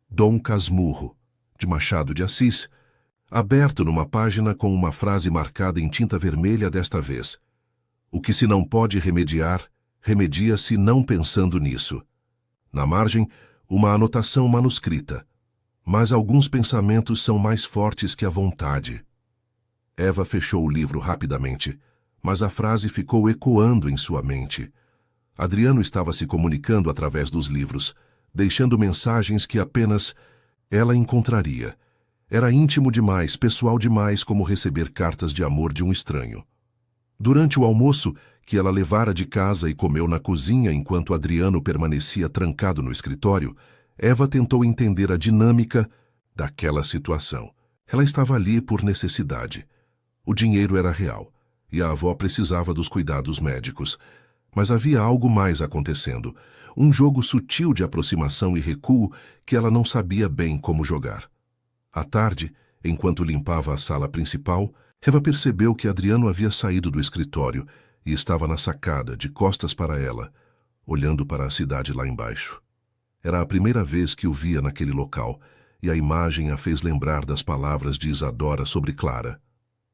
Dom Casmurro, de Machado de Assis, aberto numa página com uma frase marcada em tinta vermelha desta vez. O que se não pode remediar, remedia-se não pensando nisso. Na margem, uma anotação manuscrita. Mas alguns pensamentos são mais fortes que a vontade. Eva fechou o livro rapidamente, mas a frase ficou ecoando em sua mente. Adriano estava se comunicando através dos livros, deixando mensagens que apenas ela encontraria. Era íntimo demais, pessoal demais como receber cartas de amor de um estranho. Durante o almoço, que ela levara de casa e comeu na cozinha enquanto Adriano permanecia trancado no escritório, Eva tentou entender a dinâmica daquela situação. Ela estava ali por necessidade. O dinheiro era real, e a avó precisava dos cuidados médicos. Mas havia algo mais acontecendo, um jogo sutil de aproximação e recuo que ela não sabia bem como jogar. À tarde, enquanto limpava a sala principal, Eva percebeu que Adriano havia saído do escritório e estava na sacada, de costas para ela, olhando para a cidade lá embaixo. Era a primeira vez que o via naquele local, e a imagem a fez lembrar das palavras de Isadora sobre Clara.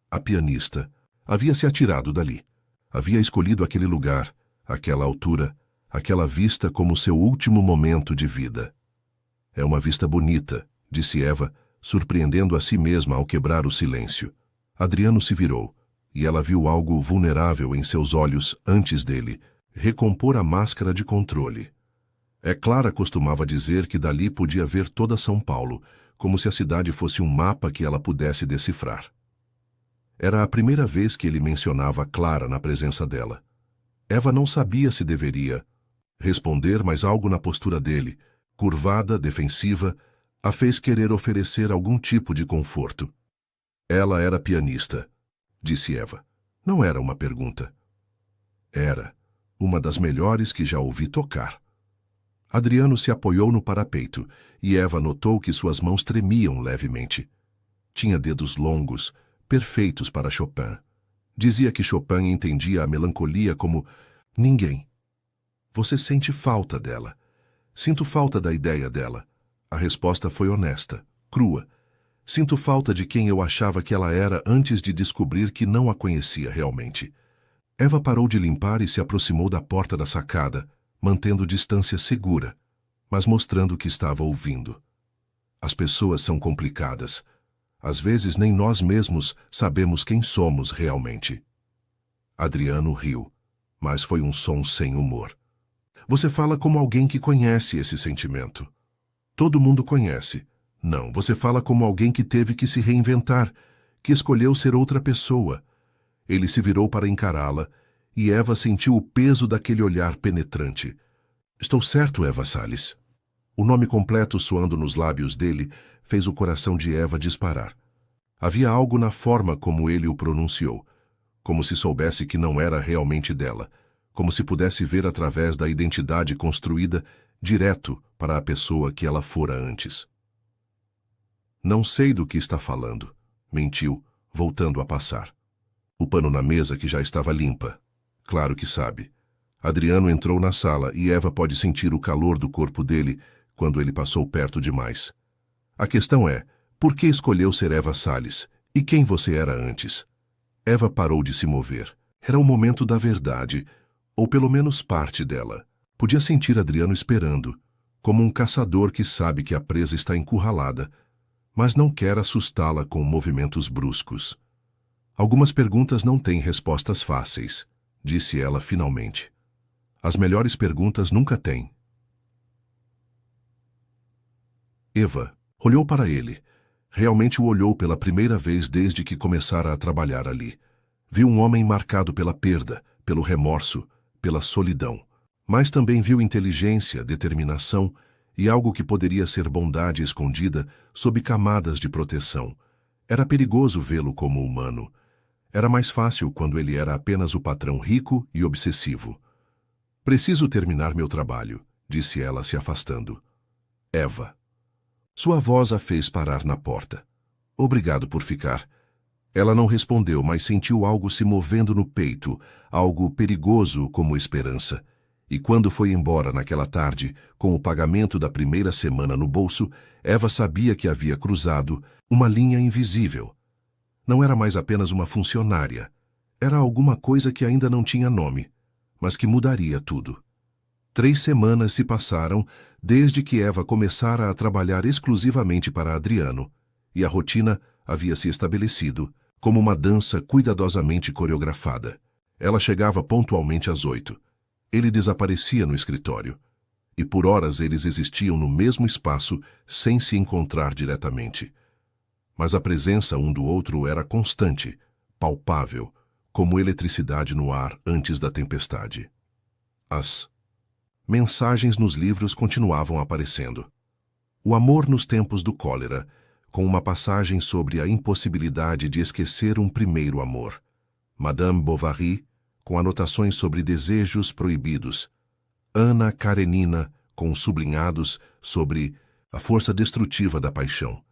A pianista havia se atirado dali. Havia escolhido aquele lugar, aquela altura, aquela vista como seu último momento de vida. É uma vista bonita, disse Eva, surpreendendo a si mesma ao quebrar o silêncio. Adriano se virou, e ela viu algo vulnerável em seus olhos antes dele, recompor a máscara de controle. Clara costumava dizer que dali podia ver toda São Paulo, como se a cidade fosse um mapa que ela pudesse decifrar. Era a primeira vez que ele mencionava Clara na presença dela. Eva não sabia se deveria responder, mas algo na postura dele, curvada, defensiva, a fez querer oferecer algum tipo de conforto. Ela era pianista, disse Eva. Não era uma pergunta. Era uma das melhores que já ouvi tocar. Adriano se apoiou no parapeito, e Eva notou que suas mãos tremiam levemente. Tinha dedos longos, perfeitos para Chopin. Dizia que Chopin entendia a melancolia como ninguém. Você sente falta dela. Sinto falta da ideia dela. A resposta foi honesta, crua. Sinto falta de quem eu achava que ela era antes de descobrir que não a conhecia realmente. Eva parou de limpar e se aproximou da porta da sacada, mantendo distância segura, mas mostrando que estava ouvindo. As pessoas são complicadas. Às vezes nem nós mesmos sabemos quem somos realmente. Adriano riu, mas foi um som sem humor. Você fala como alguém que conhece esse sentimento. Todo mundo conhece. Não, você fala como alguém que teve que se reinventar, que escolheu ser outra pessoa. Ele se virou para encará-la, e Eva sentiu o peso daquele olhar penetrante. Estou certo, Eva Salles? O nome completo soando nos lábios dele fez o coração de Eva disparar. Havia algo na forma como ele o pronunciou, como se soubesse que não era realmente dela, como se pudesse ver através da identidade construída direto para a pessoa que ela fora antes. Não sei do que está falando, mentiu, voltando a passar. O pano na mesa que já estava limpa. Claro que sabe. Adriano entrou na sala e Eva pode sentir o calor do corpo dele quando ele passou perto demais. A questão é, por que escolheu ser Eva Salles? E quem você era antes? Eva parou de se mover. Era o momento da verdade, ou pelo menos parte dela. Podia sentir Adriano esperando, como um caçador que sabe que a presa está encurralada, mas não quer assustá-la com movimentos bruscos. Algumas perguntas não têm respostas fáceis, disse ela finalmente. As melhores perguntas nunca têm. Eva olhou para ele. Realmente o olhou pela primeira vez desde que começara a trabalhar ali. Viu um homem marcado pela perda, pelo remorso, pela solidão. Mas também viu inteligência, determinação e algo que poderia ser bondade escondida sob camadas de proteção. Era perigoso vê-lo como humano. Era mais fácil quando ele era apenas o patrão rico e obsessivo. Preciso terminar meu trabalho, disse ela se afastando. Eva. Sua voz a fez parar na porta. Obrigado por ficar. Ela não respondeu, mas sentiu algo se movendo no peito, algo perigoso como esperança. E quando foi embora naquela tarde, com o pagamento da primeira semana no bolso, Eva sabia que havia cruzado uma linha invisível. Não era mais apenas uma funcionária. Era alguma coisa que ainda não tinha nome, mas que mudaria tudo. 3 semanas se passaram desde que Eva começara a trabalhar exclusivamente para Adriano, e a rotina havia se estabelecido, como uma dança cuidadosamente coreografada. Ela chegava pontualmente às 8. Ele desaparecia no escritório, e por horas eles existiam no mesmo espaço sem se encontrar diretamente. Mas a presença um do outro era constante, palpável, como eletricidade no ar antes da tempestade. As mensagens nos livros continuavam aparecendo. O amor nos tempos do cólera, com uma passagem sobre a impossibilidade de esquecer um primeiro amor. Madame Bovary, com anotações sobre desejos proibidos. Ana Karenina, com sublinhados sobre a força destrutiva da paixão.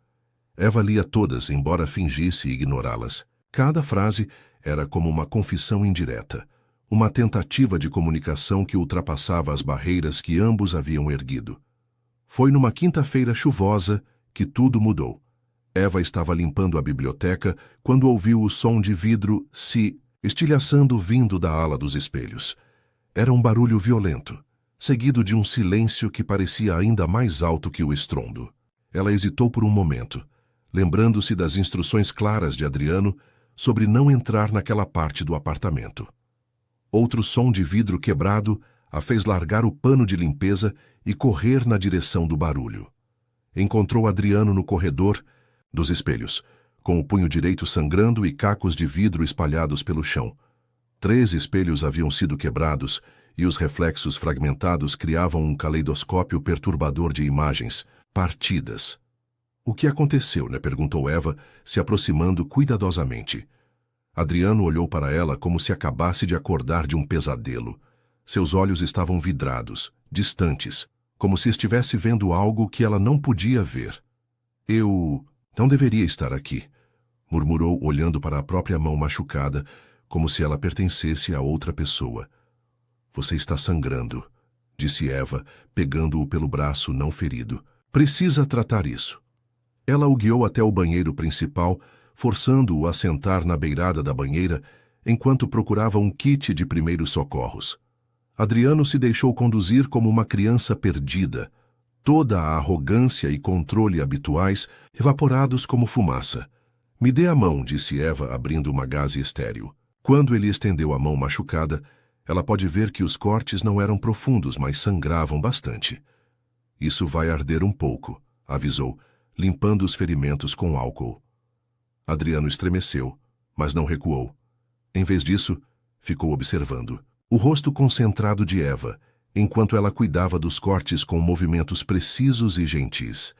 Eva lia todas, embora fingisse ignorá-las. Cada frase era como uma confissão indireta, uma tentativa de comunicação que ultrapassava as barreiras que ambos haviam erguido. Foi numa quinta-feira chuvosa que tudo mudou. Eva estava limpando a biblioteca quando ouviu o som de vidro se estilhaçando vindo da ala dos espelhos. Era um barulho violento, seguido de um silêncio que parecia ainda mais alto que o estrondo. Ela hesitou por um momento, lembrando-se das instruções claras de Adriano sobre não entrar naquela parte do apartamento. Outro som de vidro quebrado a fez largar o pano de limpeza e correr na direção do barulho. Encontrou Adriano no corredor dos espelhos, com o punho direito sangrando e cacos de vidro espalhados pelo chão. 3 espelhos haviam sido quebrados e os reflexos fragmentados criavam um caleidoscópio perturbador de imagens, partidas. O que aconteceu, né? Perguntou Eva, se aproximando cuidadosamente. Adriano olhou para ela como se acabasse de acordar de um pesadelo. Seus olhos estavam vidrados, distantes, como se estivesse vendo algo que ela não podia ver. Eu não deveria estar aqui, murmurou olhando para a própria mão machucada, como se ela pertencesse a outra pessoa. Você está sangrando, disse Eva, pegando-o pelo braço não ferido. Precisa tratar isso. Ela o guiou até o banheiro principal, forçando-o a sentar na beirada da banheira, enquanto procurava um kit de primeiros socorros. Adriano se deixou conduzir como uma criança perdida, toda a arrogância e controle habituais evaporados como fumaça. Me dê a mão, disse Eva, abrindo uma gaze estéril. Quando ele estendeu a mão machucada, ela pode ver que os cortes não eram profundos, mas sangravam bastante. Isso vai arder um pouco, avisou, limpando os ferimentos com álcool. Adriano estremeceu, mas não recuou. Em vez disso, ficou observando o rosto concentrado de Eva, enquanto ela cuidava dos cortes com movimentos precisos e gentis.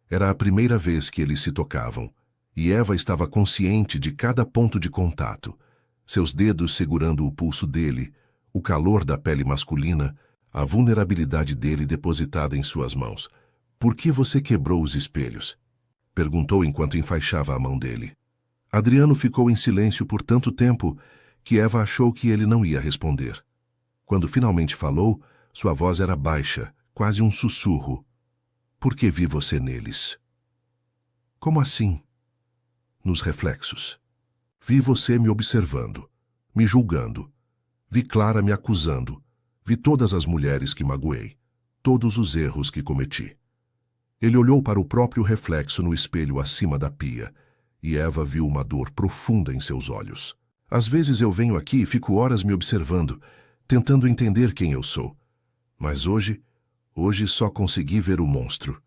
Era a primeira vez que eles se tocavam, e Eva estava consciente de cada ponto de contato, seus dedos segurando o pulso dele, o calor da pele masculina, a vulnerabilidade dele depositada em suas mãos. Por que você quebrou os espelhos? Perguntou enquanto enfaixava a mão dele. Adriano ficou em silêncio por tanto tempo que Eva achou que ele não ia responder. Quando finalmente falou, sua voz era baixa, quase um sussurro. Por que vi você neles? Como assim? Nos reflexos. Vi você me observando, me julgando. Vi Clara me acusando. Vi todas as mulheres que magoei, todos os erros que cometi. Ele olhou para o próprio reflexo no espelho acima da pia, e Eva viu uma dor profunda em seus olhos. Às vezes eu venho aqui e fico horas me observando, tentando entender quem eu sou. Mas hoje só consegui ver o monstro.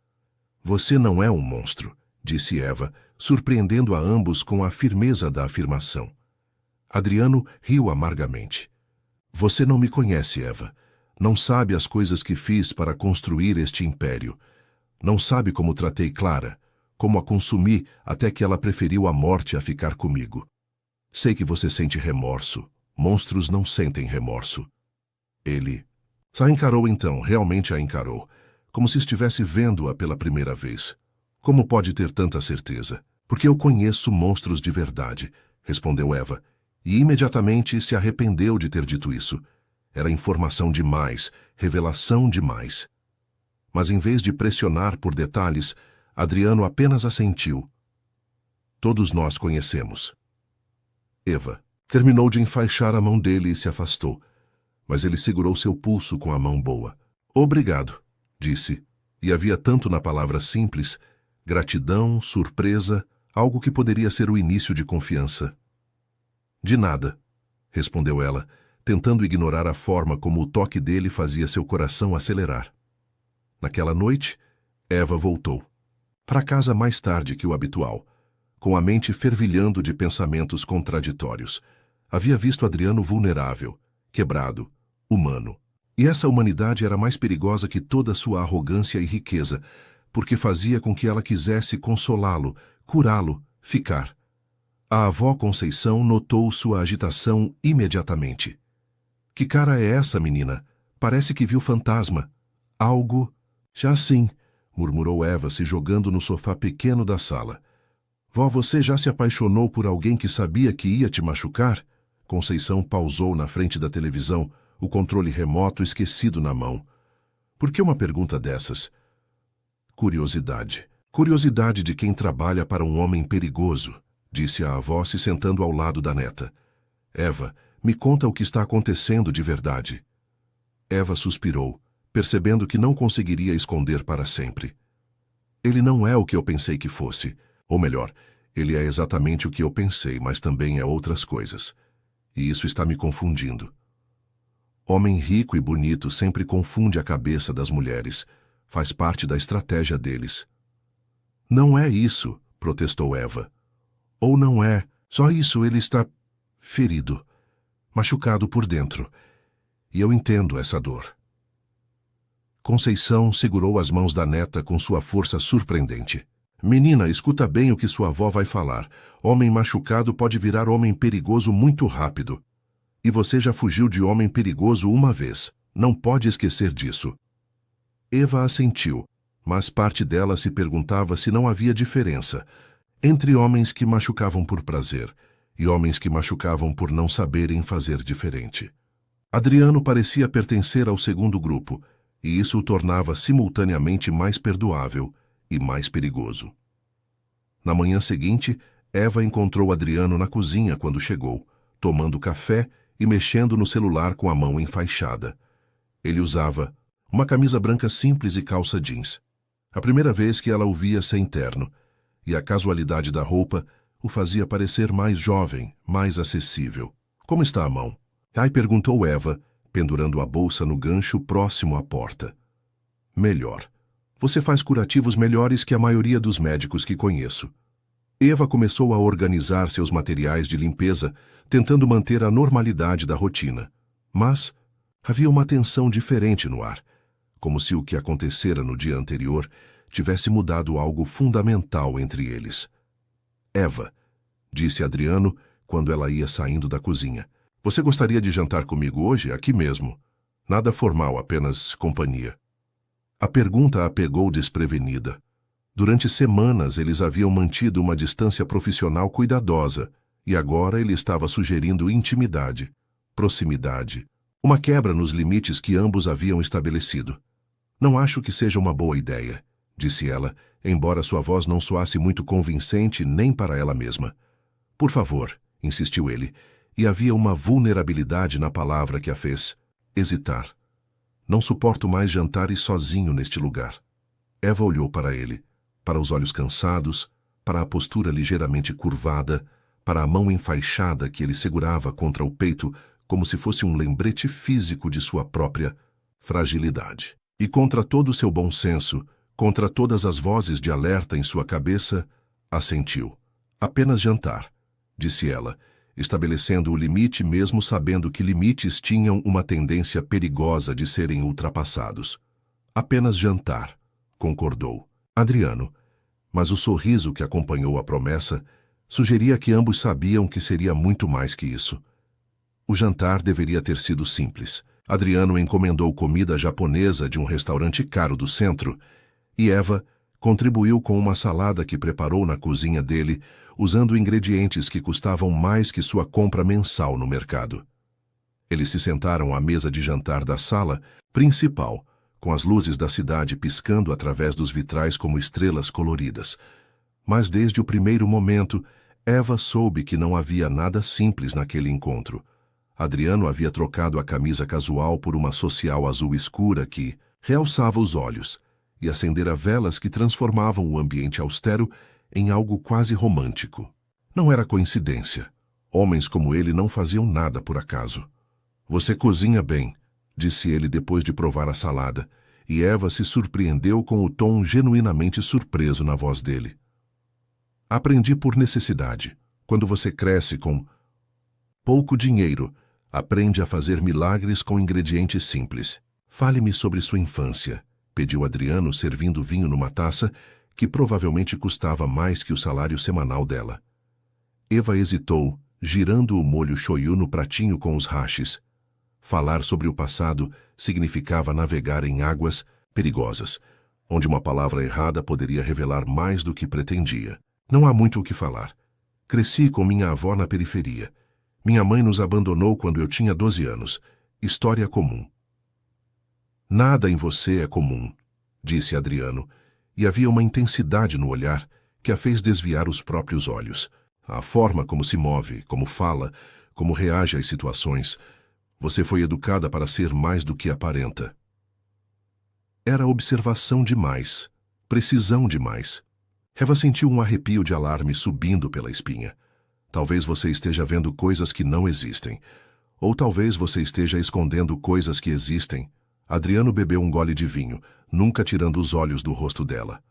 Você não é um monstro, disse Eva, surpreendendo a ambos com a firmeza da afirmação. Adriano riu amargamente. Você não me conhece, Eva. Não sabe as coisas que fiz para construir este império. Não sabe como tratei Clara, como a consumi até que ela preferiu a morte a ficar comigo. Sei que você sente remorso. Monstros não sentem remorso. Ele a encarou então, realmente a encarou, como se estivesse vendo-a pela primeira vez. Como pode ter tanta certeza? Porque eu conheço monstros de verdade, respondeu Eva, e imediatamente se arrependeu de ter dito isso. Era informação demais, revelação demais. Mas em vez de pressionar por detalhes, Adriano apenas assentiu. Todos nós conhecemos. Eva terminou de enfaixar a mão dele e se afastou, mas ele segurou seu pulso com a mão boa. Obrigado, disse, e havia tanto na palavra simples, gratidão, surpresa, algo que poderia ser o início de confiança. De nada, respondeu ela, tentando ignorar a forma como o toque dele fazia seu coração acelerar. Naquela noite, Eva voltou. Para casa mais tarde que o habitual, com a mente fervilhando de pensamentos contraditórios. Havia visto Adriano vulnerável, quebrado, humano. E essa humanidade era mais perigosa que toda sua arrogância e riqueza, porque fazia com que ela quisesse consolá-lo, curá-lo, ficar. A avó Conceição notou sua agitação imediatamente. Que cara é essa, menina? Parece que viu fantasma. Algo... Já sim, murmurou Eva se jogando no sofá pequeno da sala. Vó, você já se apaixonou por alguém que sabia que ia te machucar? Conceição pausou na frente da televisão, o controle remoto esquecido na mão. Por que uma pergunta dessas? Curiosidade. Curiosidade de quem trabalha para um homem perigoso, disse a avó se sentando ao lado da neta. Eva, me conta o que está acontecendo de verdade. Eva suspirou, percebendo que não conseguiria esconder para sempre. Ele não é o que eu pensei que fosse. Ou melhor, ele é exatamente o que eu pensei, mas também é outras coisas. E isso está me confundindo. Homem rico e bonito sempre confunde a cabeça das mulheres. Faz parte da estratégia deles. Não é isso, protestou Eva. Ou não é, só isso ele está ferido, machucado por dentro. E eu entendo essa dor. Conceição segurou as mãos da neta com sua força surpreendente. Menina, escuta bem o que sua avó vai falar. Homem machucado pode virar homem perigoso muito rápido. E você já fugiu de homem perigoso uma vez. Não pode esquecer disso. Eva assentiu, mas parte dela se perguntava se não havia diferença entre homens que machucavam por prazer e homens que machucavam por não saberem fazer diferente. Adriano parecia pertencer ao segundo grupo, e isso o tornava simultaneamente mais perdoável e mais perigoso. Na manhã seguinte, Eva encontrou Adriano na cozinha quando chegou, tomando café e mexendo no celular com a mão enfaixada. Ele usava uma camisa branca simples e calça jeans. A primeira vez que ela o via sem terno, e a casualidade da roupa o fazia parecer mais jovem, mais acessível. Como está a mão? Ai, perguntou Eva, pendurando a bolsa no gancho próximo à porta. Melhor. Você faz curativos melhores que a maioria dos médicos que conheço. Eva começou a organizar seus materiais de limpeza, tentando manter a normalidade da rotina. Mas havia uma tensão diferente no ar, como se o que acontecera no dia anterior tivesse mudado algo fundamental entre eles. Eva, disse Adriano quando ela ia saindo da cozinha. Você gostaria de jantar comigo hoje, aqui mesmo? Nada formal, apenas companhia. A pergunta a pegou desprevenida. Durante semanas eles haviam mantido uma distância profissional cuidadosa, e agora ele estava sugerindo intimidade, proximidade, uma quebra nos limites que ambos haviam estabelecido. Não acho que seja uma boa ideia, disse ela, embora sua voz não soasse muito convincente nem para ela mesma. Por favor, insistiu ele, e havia uma vulnerabilidade na palavra que a fez hesitar. Não suporto mais jantares sozinho neste lugar. Eva olhou para ele, para os olhos cansados, para a postura ligeiramente curvada, para a mão enfaixada que ele segurava contra o peito como se fosse um lembrete físico de sua própria fragilidade. E contra todo o seu bom senso, contra todas as vozes de alerta em sua cabeça, assentiu. Apenas jantar, disse ela, estabelecendo o limite mesmo sabendo que limites tinham uma tendência perigosa de serem ultrapassados. Apenas jantar, concordou Adriano, mas o sorriso que acompanhou a promessa sugeria que ambos sabiam que seria muito mais que isso. O jantar deveria ter sido simples. Adriano encomendou comida japonesa de um restaurante caro do centro, e Eva contribuiu com uma salada que preparou na cozinha dele, usando ingredientes que custavam mais que sua compra mensal no mercado. Eles se sentaram à mesa de jantar da sala principal, com as luzes da cidade piscando através dos vitrais como estrelas coloridas. Mas desde o primeiro momento, Eva soube que não havia nada simples naquele encontro. Adriano havia trocado a camisa casual por uma social azul escura que realçava os olhos e acendera velas que transformavam o ambiente austero em algo quase romântico. Não era coincidência. Homens como ele não faziam nada por acaso. "Você cozinha bem", disse ele depois de provar a salada, e Eva se surpreendeu com o tom genuinamente surpreso na voz dele. "Aprendi por necessidade. Quando você cresce com pouco dinheiro, aprende a fazer milagres com ingredientes simples. Fale-me sobre sua infância", pediu Adriano, servindo vinho numa taça que provavelmente custava mais que o salário semanal dela. Eva hesitou, girando o molho shoyu no pratinho com os hashes. Falar sobre o passado significava navegar em águas perigosas, onde uma palavra errada poderia revelar mais do que pretendia. "Não há muito o que falar. Cresci com minha avó na periferia. Minha mãe nos abandonou quando eu tinha 12 anos. História comum." "Nada em você é comum", disse Adriano, e havia uma intensidade no olhar que a fez desviar os próprios olhos. A forma como se move, como fala, como reage às situações. Você foi educada para ser mais do que aparenta. Era observação demais, precisão demais. Eva sentiu um arrepio de alarme subindo pela espinha. Talvez você esteja vendo coisas que não existem. Ou talvez você esteja escondendo coisas que existem. Adriano bebeu um gole de vinho, nunca tirando os olhos do rosto dela.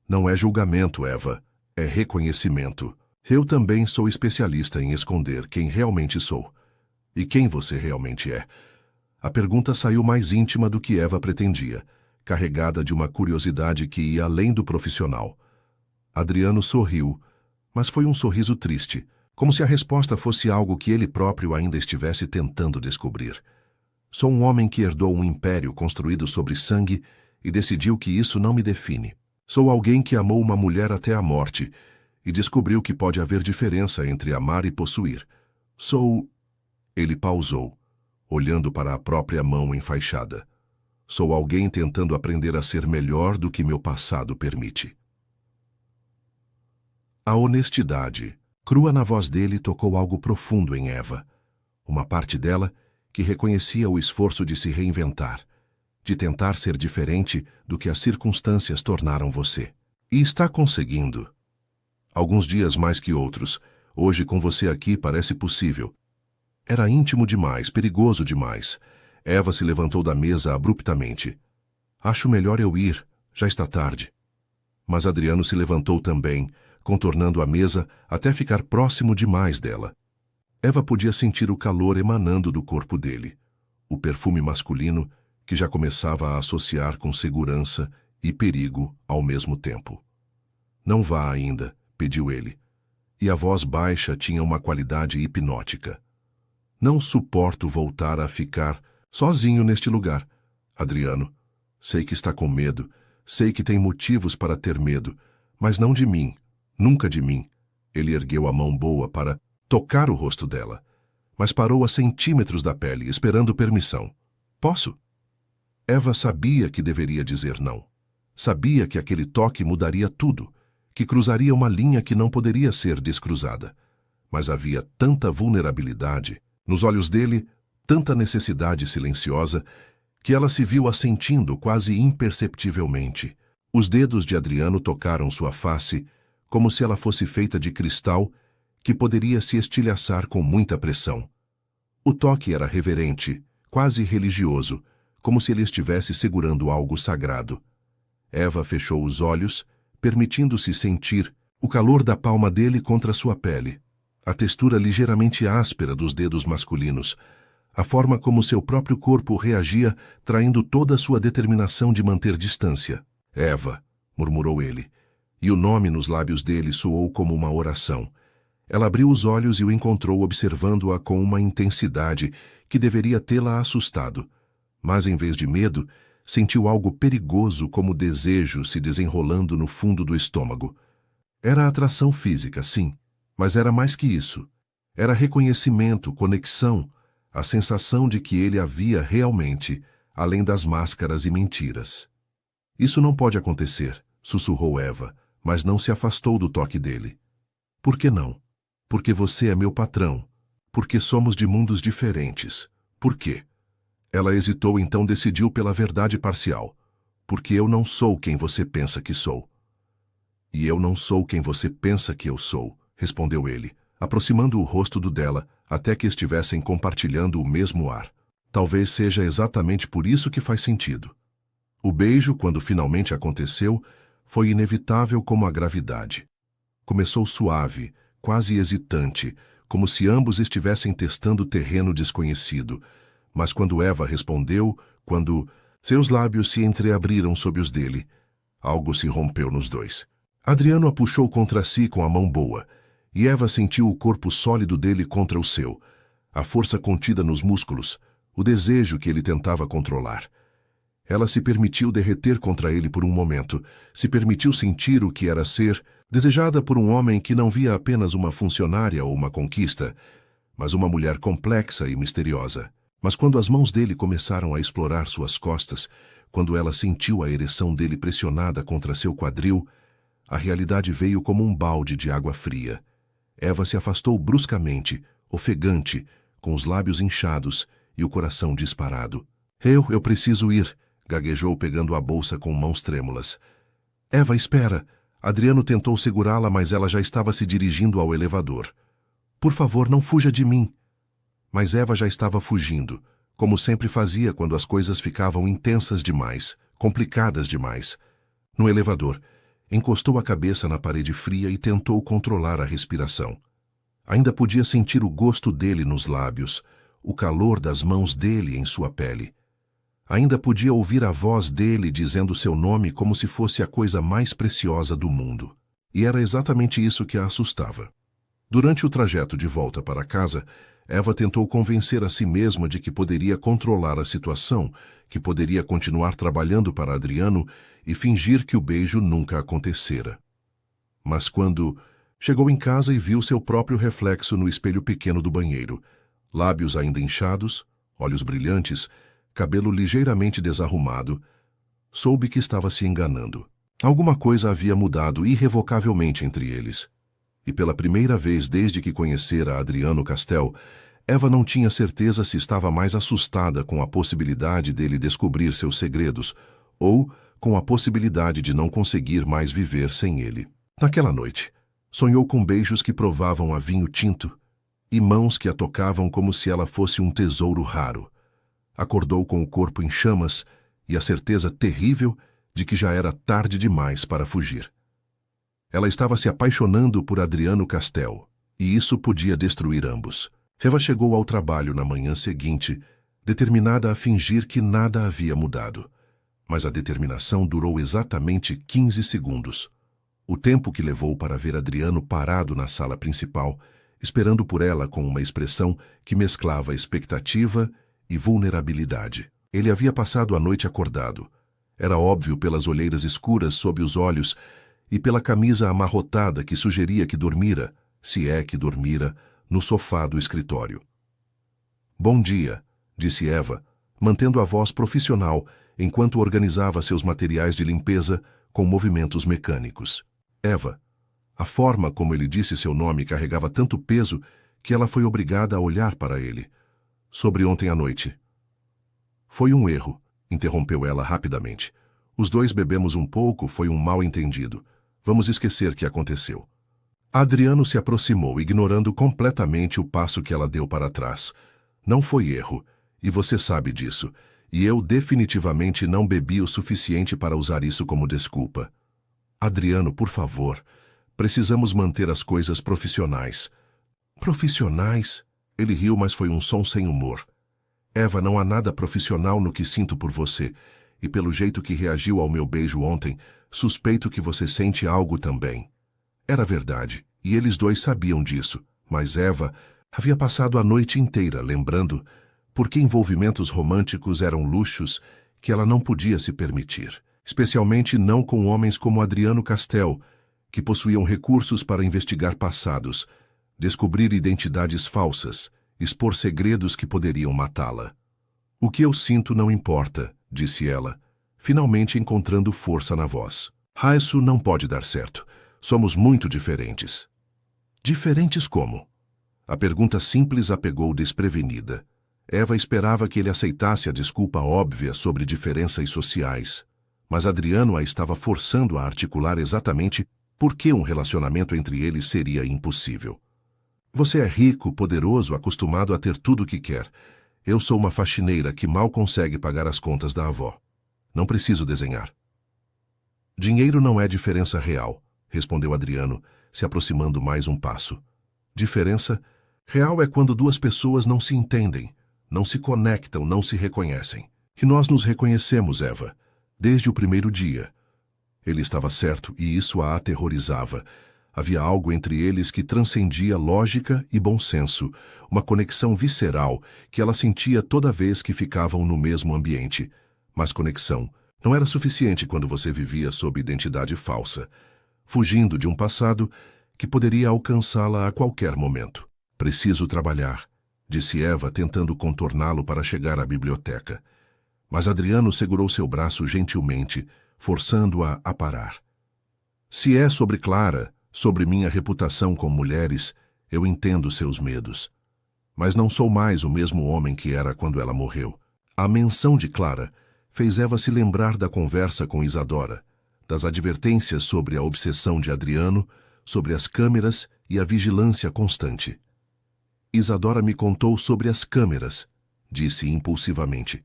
"Não é julgamento, Eva. É reconhecimento. Eu também sou especialista em esconder quem realmente sou. E quem você realmente é." A pergunta saiu mais íntima do que Eva pretendia, carregada de uma curiosidade que ia além do profissional. Adriano sorriu, mas foi um sorriso triste, como se a resposta fosse algo que ele próprio ainda estivesse tentando descobrir. "Sou um homem que herdou um império construído sobre sangue e decidiu que isso não me define. Sou alguém que amou uma mulher até a morte e descobriu que pode haver diferença entre amar e possuir. Sou..." Ele pausou, olhando para a própria mão enfaixada. "Sou alguém tentando aprender a ser melhor do que meu passado permite." A honestidade, crua na voz dele, tocou algo profundo em Eva. Uma parte dela que reconhecia o esforço de se reinventar, de tentar ser diferente do que as circunstâncias tornaram você. E está conseguindo. Alguns dias mais que outros. Hoje com você aqui parece possível. Era íntimo demais, perigoso demais. Eva se levantou da mesa abruptamente. "Acho melhor eu ir, já está tarde." Mas Adriano se levantou também, contornando a mesa até ficar próximo demais dela. Eva podia sentir o calor emanando do corpo dele, o perfume masculino que já começava a associar com segurança e perigo ao mesmo tempo. "Não vá ainda", pediu ele, e a voz baixa tinha uma qualidade hipnótica. "Não suporto voltar a ficar sozinho neste lugar, Adriano. Sei que está com medo, sei que tem motivos para ter medo, mas não de mim, nunca de mim." Ele ergueu a mão boa para tocar o rosto dela, mas parou a centímetros da pele, esperando permissão. "Posso?" Eva sabia que deveria dizer não. Sabia que aquele toque mudaria tudo, que cruzaria uma linha que não poderia ser descruzada. Mas havia tanta vulnerabilidade nos olhos dele, tanta necessidade silenciosa, que ela se viu assentindo quase imperceptivelmente. Os dedos de Adriano tocaram sua face, como se ela fosse feita de cristal que poderia se estilhaçar com muita pressão. O toque era reverente, quase religioso, como se ele estivesse segurando algo sagrado. Eva fechou os olhos, permitindo-se sentir o calor da palma dele contra sua pele, a textura ligeiramente áspera dos dedos masculinos, a forma como seu próprio corpo reagia, traindo toda a sua determinação de manter distância. "Eva", murmurou ele, e o nome nos lábios dele soou como uma oração. Ela abriu os olhos e o encontrou observando-a com uma intensidade que deveria tê-la assustado. Mas, em vez de medo, sentiu algo perigoso como desejo se desenrolando no fundo do estômago. Era atração física, sim, mas era mais que isso. Era reconhecimento, conexão, a sensação de que ele havia realmente, além das máscaras e mentiras. Isso não pode acontecer, sussurrou Eva, mas não se afastou do toque dele. Por que não? Porque você é meu patrão. Porque somos de mundos diferentes. Por quê? Ela hesitou, então decidiu pela verdade parcial. Porque eu não sou quem você pensa que sou. E eu não sou quem você pensa que eu sou, respondeu ele, aproximando o rosto do dela, até que estivessem compartilhando o mesmo ar. Talvez seja exatamente por isso que faz sentido. O beijo, quando finalmente aconteceu, foi inevitável como a gravidade. Começou suave, quase hesitante, como se ambos estivessem testando terreno desconhecido. Mas quando Eva respondeu, quando seus lábios se entreabriram sob os dele, algo se rompeu nos dois. Adriano a puxou contra si com a mão boa, e Eva sentiu o corpo sólido dele contra o seu, a força contida nos músculos, o desejo que ele tentava controlar. Ela se permitiu derreter contra ele por um momento, se permitiu sentir o que era ser, desejada por um homem que não via apenas uma funcionária ou uma conquista, mas uma mulher complexa e misteriosa. Mas quando as mãos dele começaram a explorar suas costas, quando ela sentiu a ereção dele pressionada contra seu quadril, a realidade veio como um balde de água fria. Eva se afastou bruscamente, ofegante, com os lábios inchados e o coração disparado. Eu preciso ir, gaguejou pegando a bolsa com mãos trêmulas. Eva, espera! Adriano tentou segurá-la, mas ela já estava se dirigindo ao elevador. Por favor, não fuja de mim. Mas Eva já estava fugindo, como sempre fazia quando as coisas ficavam intensas demais, complicadas demais. No elevador, encostou a cabeça na parede fria e tentou controlar a respiração. Ainda podia sentir o gosto dele nos lábios, o calor das mãos dele em sua pele. Ainda podia ouvir a voz dele dizendo seu nome como se fosse a coisa mais preciosa do mundo. E era exatamente isso que a assustava. Durante o trajeto de volta para casa, Eva tentou convencer a si mesma de que poderia controlar a situação, que poderia continuar trabalhando para Adriano e fingir que o beijo nunca acontecera. Mas quando chegou em casa e viu seu próprio reflexo no espelho pequeno do banheiro, lábios ainda inchados, olhos brilhantes, cabelo ligeiramente desarrumado, soube que estava se enganando. Alguma coisa havia mudado irrevocavelmente entre eles. E pela primeira vez desde que conhecera Adriano Castel, Eva não tinha certeza se estava mais assustada com a possibilidade dele descobrir seus segredos ou com a possibilidade de não conseguir mais viver sem ele. Naquela noite, sonhou com beijos que provavam a vinho tinto e mãos que a tocavam como se ela fosse um tesouro raro. Acordou com o corpo em chamas e a certeza terrível de que já era tarde demais para fugir. Ela estava se apaixonando por Adriano Castel, e isso podia destruir ambos. Eva chegou ao trabalho na manhã seguinte, determinada a fingir que nada havia mudado. Mas a determinação durou exatamente 15 segundos. O tempo que levou para ver Adriano parado na sala principal, esperando por ela com uma expressão que mesclava expectativa e vulnerabilidade. Ele havia passado a noite acordado. Era óbvio pelas olheiras escuras sob os olhos e pela camisa amarrotada que sugeria que dormira, se é que dormira, no sofá do escritório. Bom dia, disse Eva, mantendo a voz profissional enquanto organizava seus materiais de limpeza com movimentos mecânicos. Eva. A forma como ele disse seu nome carregava tanto peso que ela foi obrigada a olhar para ele. Sobre ontem à noite. Foi um erro, interrompeu ela rapidamente. Os dois bebemos um pouco, foi um mal-entendido. Vamos esquecer que aconteceu. Adriano se aproximou, ignorando completamente o passo que ela deu para trás. Não foi erro, e você sabe disso, e eu definitivamente não bebi o suficiente para usar isso como desculpa. Adriano, por favor, precisamos manter as coisas profissionais. Profissionais? Ele riu, mas foi um som sem humor. Eva, não há nada profissional no que sinto por você, e pelo jeito que reagiu ao meu beijo ontem, suspeito que você sente algo também. Era verdade, e eles dois sabiam disso, mas Eva havia passado a noite inteira lembrando porque envolvimentos românticos eram luxos que ela não podia se permitir, especialmente não com homens como Adriano Castel, que possuíam recursos para investigar passados, descobrir identidades falsas expor segredos que poderiam matá-la. O que eu sinto não importa, disse ela, finalmente encontrando força na voz. Isso não pode dar certo. Somos muito diferentes. Diferentes como? A pergunta simples a pegou desprevenida. Eva esperava que ele aceitasse a desculpa óbvia sobre diferenças sociais, mas Adriano a estava forçando a articular exatamente por que um relacionamento entre eles seria impossível. Você é rico, poderoso, acostumado a ter tudo o que quer. Eu sou uma faxineira que mal consegue pagar as contas da avó. Não preciso desenhar. Dinheiro não é diferença real, respondeu Adriano, se aproximando mais um passo. Diferença real é quando duas pessoas não se entendem, não se conectam, não se reconhecem. E nós nos reconhecemos, Eva, desde o primeiro dia. Ele estava certo e isso a aterrorizava. Havia algo entre eles que transcendia lógica e bom senso, uma conexão visceral que ela sentia toda vez que ficavam no mesmo ambiente. Mas conexão não era suficiente quando você vivia sob identidade falsa, fugindo de um passado que poderia alcançá-la a qualquer momento. Preciso trabalhar, disse Eva, tentando contorná-lo para chegar à biblioteca. Mas Adriano segurou seu braço gentilmente, forçando-a a parar. Se é sobre Clara, sobre minha reputação com mulheres, eu entendo seus medos. Mas não sou mais o mesmo homem que era quando ela morreu. A menção de Clara fez Eva se lembrar da conversa com Isadora, das advertências sobre a obsessão de Adriano, sobre as câmeras e a vigilância constante. Isadora me contou sobre as câmeras, disse impulsivamente.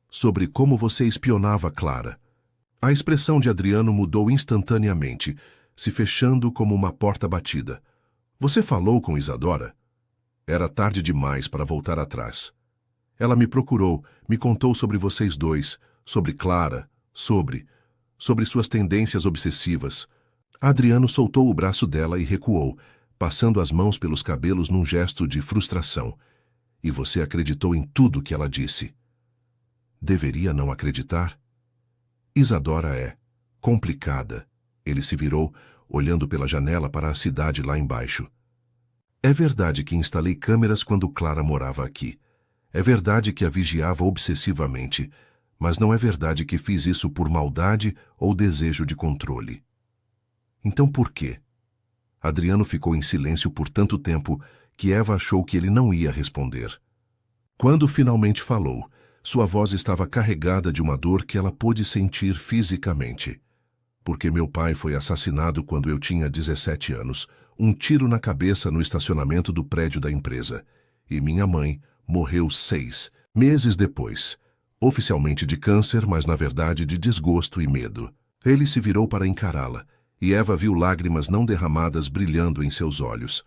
Sobre como você espionava Clara. A expressão de Adriano mudou instantaneamente, se fechando como uma porta batida. Você falou com Isadora? Era tarde demais para voltar atrás. Ela me procurou, me contou sobre vocês dois, sobre Clara, sobre suas tendências obsessivas. Adriano soltou o braço dela e recuou, passando as mãos pelos cabelos num gesto de frustração. E você acreditou em tudo que ela disse. Deveria não acreditar? Isadora é complicada. Ele se virou, olhando pela janela para a cidade lá embaixo. É verdade que instalei câmeras quando Clara morava aqui. É verdade que a vigiava obsessivamente, mas não é verdade que fiz isso por maldade ou desejo de controle. Então por quê? Adriano ficou em silêncio por tanto tempo que Eva achou que ele não ia responder. Quando finalmente falou, sua voz estava carregada de uma dor que ela pôde sentir fisicamente. Porque meu pai foi assassinado quando eu tinha 17 anos, um tiro na cabeça no estacionamento do prédio da empresa. E minha mãe morreu 6 meses depois, oficialmente de câncer, mas na verdade de desgosto e medo. Ele se virou para encará-la, e Eva viu lágrimas não derramadas brilhando em seus olhos.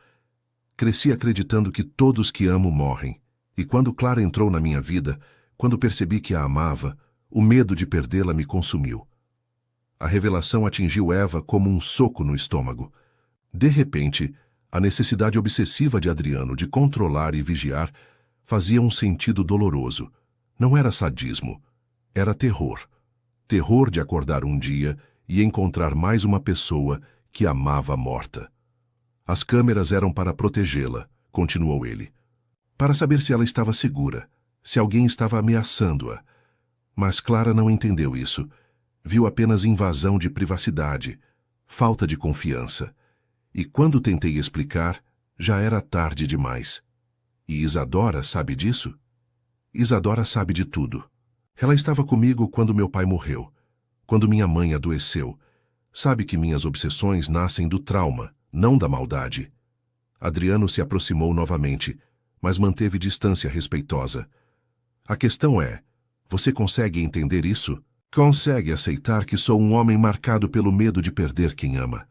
Cresci acreditando que todos que amo morrem, e quando Clara entrou na minha vida, quando percebi que a amava, o medo de perdê-la me consumiu. A revelação atingiu Eva como um soco no estômago. De repente, a necessidade obsessiva de Adriano de controlar e vigiar fazia um sentido doloroso. Não era sadismo, era terror. Terror de acordar um dia e encontrar mais uma pessoa que amava morta. As câmeras eram para protegê-la, continuou ele. Para saber se ela estava segura, se alguém estava ameaçando-a. Mas Clara não entendeu isso. Viu apenas invasão de privacidade, falta de confiança. E quando tentei explicar, já era tarde demais. E Isadora sabe disso? Isadora sabe de tudo. Ela estava comigo quando meu pai morreu, quando minha mãe adoeceu. Sabe que minhas obsessões nascem do trauma, não da maldade. Adriano se aproximou novamente, mas manteve distância respeitosa. A questão é, você consegue entender isso? Consegue aceitar que sou um homem marcado pelo medo de perder quem ama?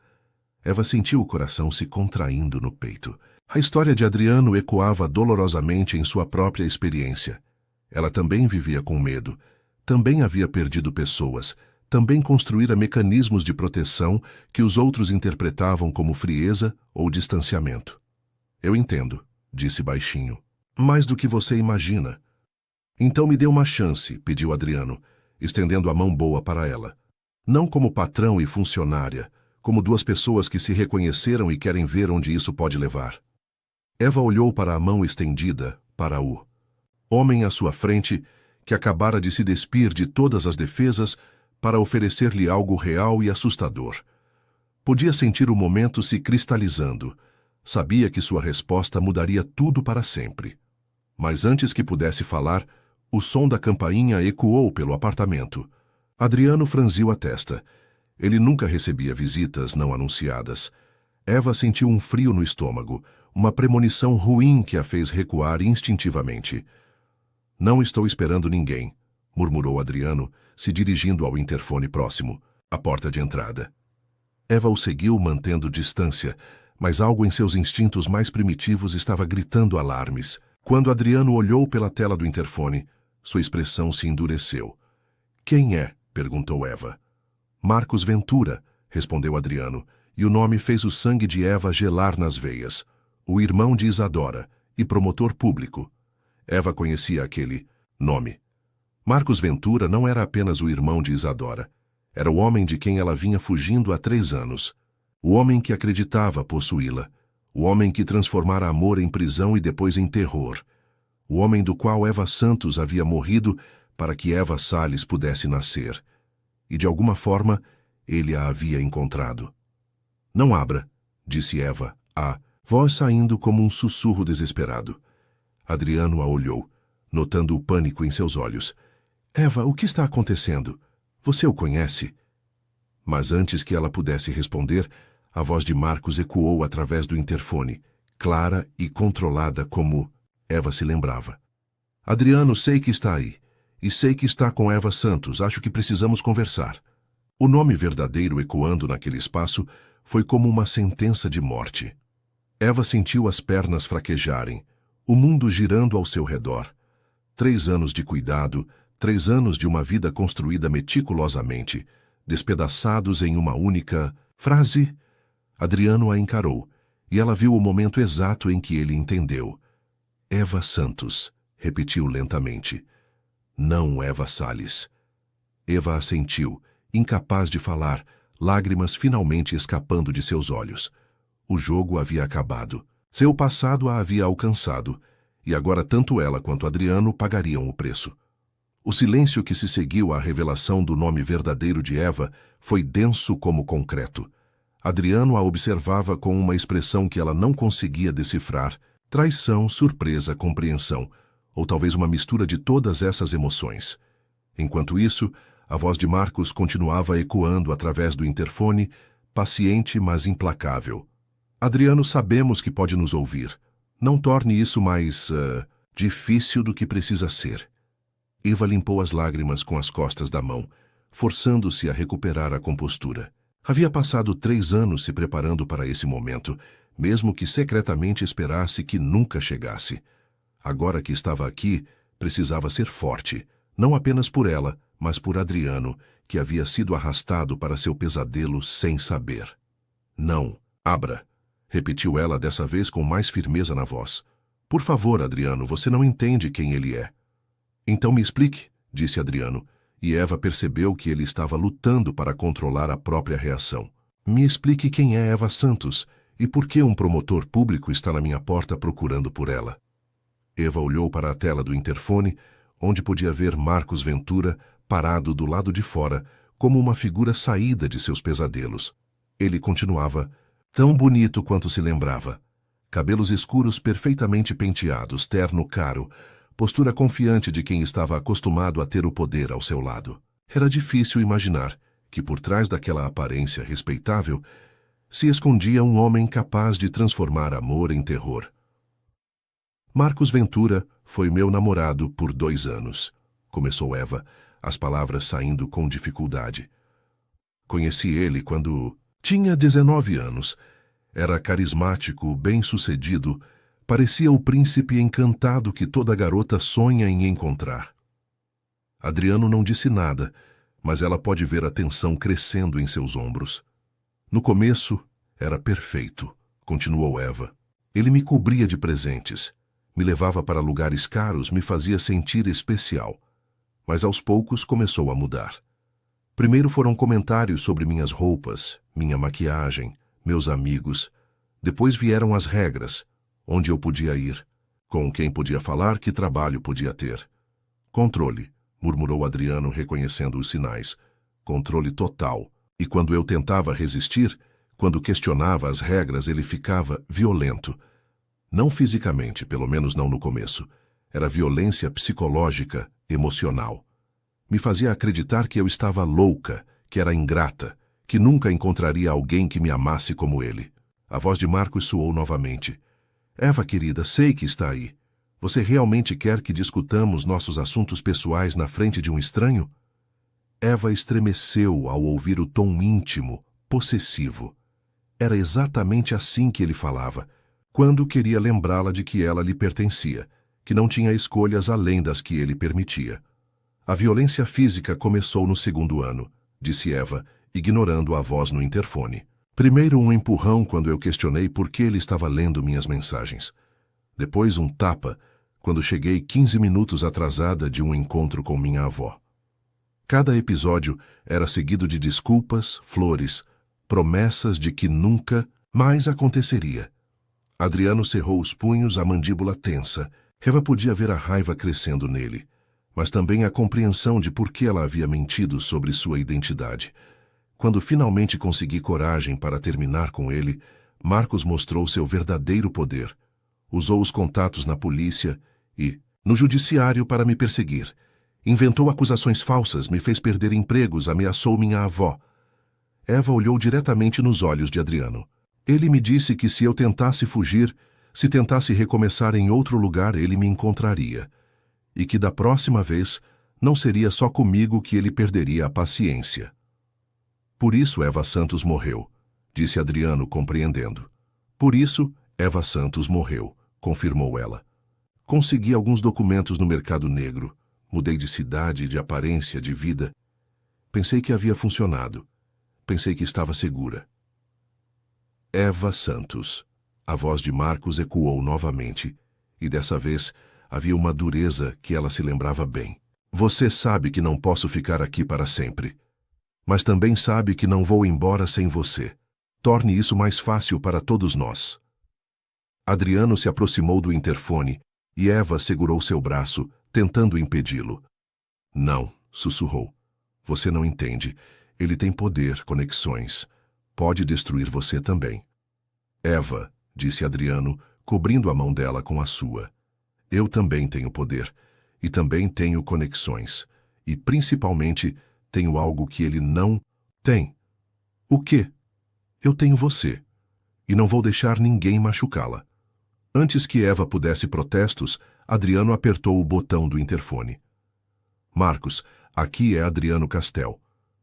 Eva sentiu o coração se contraindo no peito. A história de Adriano ecoava dolorosamente em sua própria experiência. Ela também vivia com medo, também havia perdido pessoas, também construíra mecanismos de proteção que os outros interpretavam como frieza ou distanciamento. Eu entendo, disse baixinho. Mais do que você imagina. Então me dê uma chance, pediu Adriano, estendendo a mão boa para ela. Não como patrão e funcionária, como duas pessoas que se reconheceram e querem ver onde isso pode levar. Eva olhou para a mão estendida, para o homem à sua frente, que acabara de se despir de todas as defesas para oferecer-lhe algo real e assustador. Podia sentir o momento se cristalizando. Sabia que sua resposta mudaria tudo para sempre. Mas antes que pudesse falar, o som da campainha ecoou pelo apartamento. Adriano franziu a testa. Ele nunca recebia visitas não anunciadas. Eva sentiu um frio no estômago, uma premonição ruim que a fez recuar instintivamente. Não estou esperando ninguém, murmurou Adriano, se dirigindo ao interfone próximo, a porta de entrada. Eva o seguiu mantendo distância, mas algo em seus instintos mais primitivos estava gritando alarmes. Quando Adriano olhou pela tela do interfone, sua expressão se endureceu. Quem é? Perguntou Eva. Marcos Ventura, respondeu Adriano, e o nome fez o sangue de Eva gelar nas veias. O irmão de Isadora, e promotor público. Eva conhecia aquele nome. Marcos Ventura não era apenas o irmão de Isadora. Era o homem de quem ela vinha fugindo há 3 anos. O homem que acreditava possuí-la. O homem que transformara amor em prisão e depois em terror. O homem do qual Eva Santos havia morrido para que Eva Salles pudesse nascer. E de alguma forma, ele a havia encontrado. Não abra, disse Eva, a voz saindo como um sussurro desesperado. Adriano a olhou, notando o pânico em seus olhos. Eva, o que está acontecendo? Você o conhece? Mas antes que ela pudesse responder, a voz de Marcos ecoou através do interfone, clara e controlada como Eva se lembrava. Adriano, sei que está aí. E sei que está com Eva Santos. Acho que precisamos conversar. O nome verdadeiro ecoando naquele espaço foi como uma sentença de morte. Eva sentiu as pernas fraquejarem, o mundo girando ao seu redor. 3 anos de cuidado, 3 anos de uma vida construída meticulosamente, despedaçados em uma única frase. Adriano a encarou, e ela viu o momento exato em que ele entendeu. Eva Santos, repetiu lentamente. Não Eva Salles. Eva assentiu, incapaz de falar, lágrimas finalmente escapando de seus olhos. O jogo havia acabado. Seu passado a havia alcançado, e agora tanto ela quanto Adriano pagariam o preço. O silêncio que se seguiu à revelação do nome verdadeiro de Eva foi denso como concreto. Adriano a observava com uma expressão que ela não conseguia decifrar, traição, surpresa, compreensão, ou talvez uma mistura de todas essas emoções. Enquanto isso, a voz de Marcos continuava ecoando através do interfone, paciente mas implacável. Adriano, sabemos que pode nos ouvir. Não torne isso mais, difícil do que precisa ser. Eva limpou as lágrimas com as costas da mão, forçando-se a recuperar a compostura. Havia passado 3 anos se preparando para esse momento, mesmo que secretamente esperasse que nunca chegasse. Agora que estava aqui, precisava ser forte, não apenas por ela, mas por Adriano, que havia sido arrastado para seu pesadelo sem saber. Não, abra, repetiu ela dessa vez com mais firmeza na voz. Por favor, Adriano, você não entende quem ele é. Então me explique, disse Adriano, e Eva percebeu que ele estava lutando para controlar a própria reação. Me explique quem é Eva Santos e por que um promotor público está na minha porta procurando por ela. Eva olhou para a tela do interfone, onde podia ver Marcos Ventura parado do lado de fora, como uma figura saída de seus pesadelos. Ele continuava, tão bonito quanto se lembrava. Cabelos escuros perfeitamente penteados, terno caro, postura confiante de quem estava acostumado a ter o poder ao seu lado. Era difícil imaginar que por trás daquela aparência respeitável se escondia um homem capaz de transformar amor em terror. Marcos Ventura foi meu namorado por 2 anos, começou Eva, as palavras saindo com dificuldade. Conheci ele quando tinha 19 anos. Era carismático, bem-sucedido, parecia o príncipe encantado que toda garota sonha em encontrar. Adriano não disse nada, mas ela pode ver a tensão crescendo em seus ombros. No começo, era perfeito, continuou Eva. Ele me cobria de presentes, me levava para lugares caros, me fazia sentir especial. Mas aos poucos começou a mudar. Primeiro foram comentários sobre minhas roupas, minha maquiagem, meus amigos. Depois vieram as regras, onde eu podia ir, com quem podia falar, que trabalho podia ter. Controle, murmurou Adriano, reconhecendo os sinais. Controle total. E quando eu tentava resistir, quando questionava as regras, ele ficava violento. Não fisicamente, pelo menos não no começo. Era violência psicológica, emocional. Me fazia acreditar que eu estava louca, que era ingrata, que nunca encontraria alguém que me amasse como ele. A voz de Marcos soou novamente. Eva, querida, sei que está aí. Você realmente quer que discutamos nossos assuntos pessoais na frente de um estranho? Eva estremeceu ao ouvir o tom íntimo, possessivo. Era exatamente assim que ele falava, quando queria lembrá-la de que ela lhe pertencia, que não tinha escolhas além das que ele permitia. A violência física começou no 2º ano, disse Eva, ignorando a voz no interfone. Primeiro um empurrão quando eu questionei por que ele estava lendo minhas mensagens. Depois um tapa, quando cheguei 15 minutos atrasada de um encontro com minha avó. Cada episódio era seguido de desculpas, flores, promessas de que nunca mais aconteceria. Adriano cerrou os punhos, a mandíbula tensa. Eva podia ver a raiva crescendo nele, mas também a compreensão de por que ela havia mentido sobre sua identidade. Quando finalmente consegui coragem para terminar com ele, Marcos mostrou seu verdadeiro poder. Usou os contatos na polícia e, no judiciário, para me perseguir. Inventou acusações falsas, me fez perder empregos, ameaçou minha avó. Eva olhou diretamente nos olhos de Adriano. Ele me disse que se eu tentasse fugir, se tentasse recomeçar em outro lugar, ele me encontraria. E que da próxima vez, não seria só comigo que ele perderia a paciência. Por isso Eva Santos morreu, disse Adriano, compreendendo. Por isso, Eva Santos morreu, confirmou ela. Consegui alguns documentos no mercado negro. Mudei de cidade, de aparência, de vida. Pensei que havia funcionado. Pensei que estava segura. Eva Santos. A voz de Marcos ecoou novamente, e dessa vez havia uma dureza que ela se lembrava bem. Você sabe que não posso ficar aqui para sempre. Mas também sabe que não vou embora sem você. Torne isso mais fácil para todos nós. Adriano se aproximou do interfone e Eva segurou seu braço, tentando impedi-lo. Não, sussurrou. Você não entende. Ele tem poder, conexões. Pode destruir você também. Eva, disse Adriano, cobrindo a mão dela com a sua. Eu também tenho poder. E também tenho conexões. E, principalmente, tenho algo que ele não tem. O quê? Eu tenho você. E não vou deixar ninguém machucá-la. Antes que Eva pudesse protestos, Adriano apertou o botão do interfone. Marcos, aqui é Adriano Castel.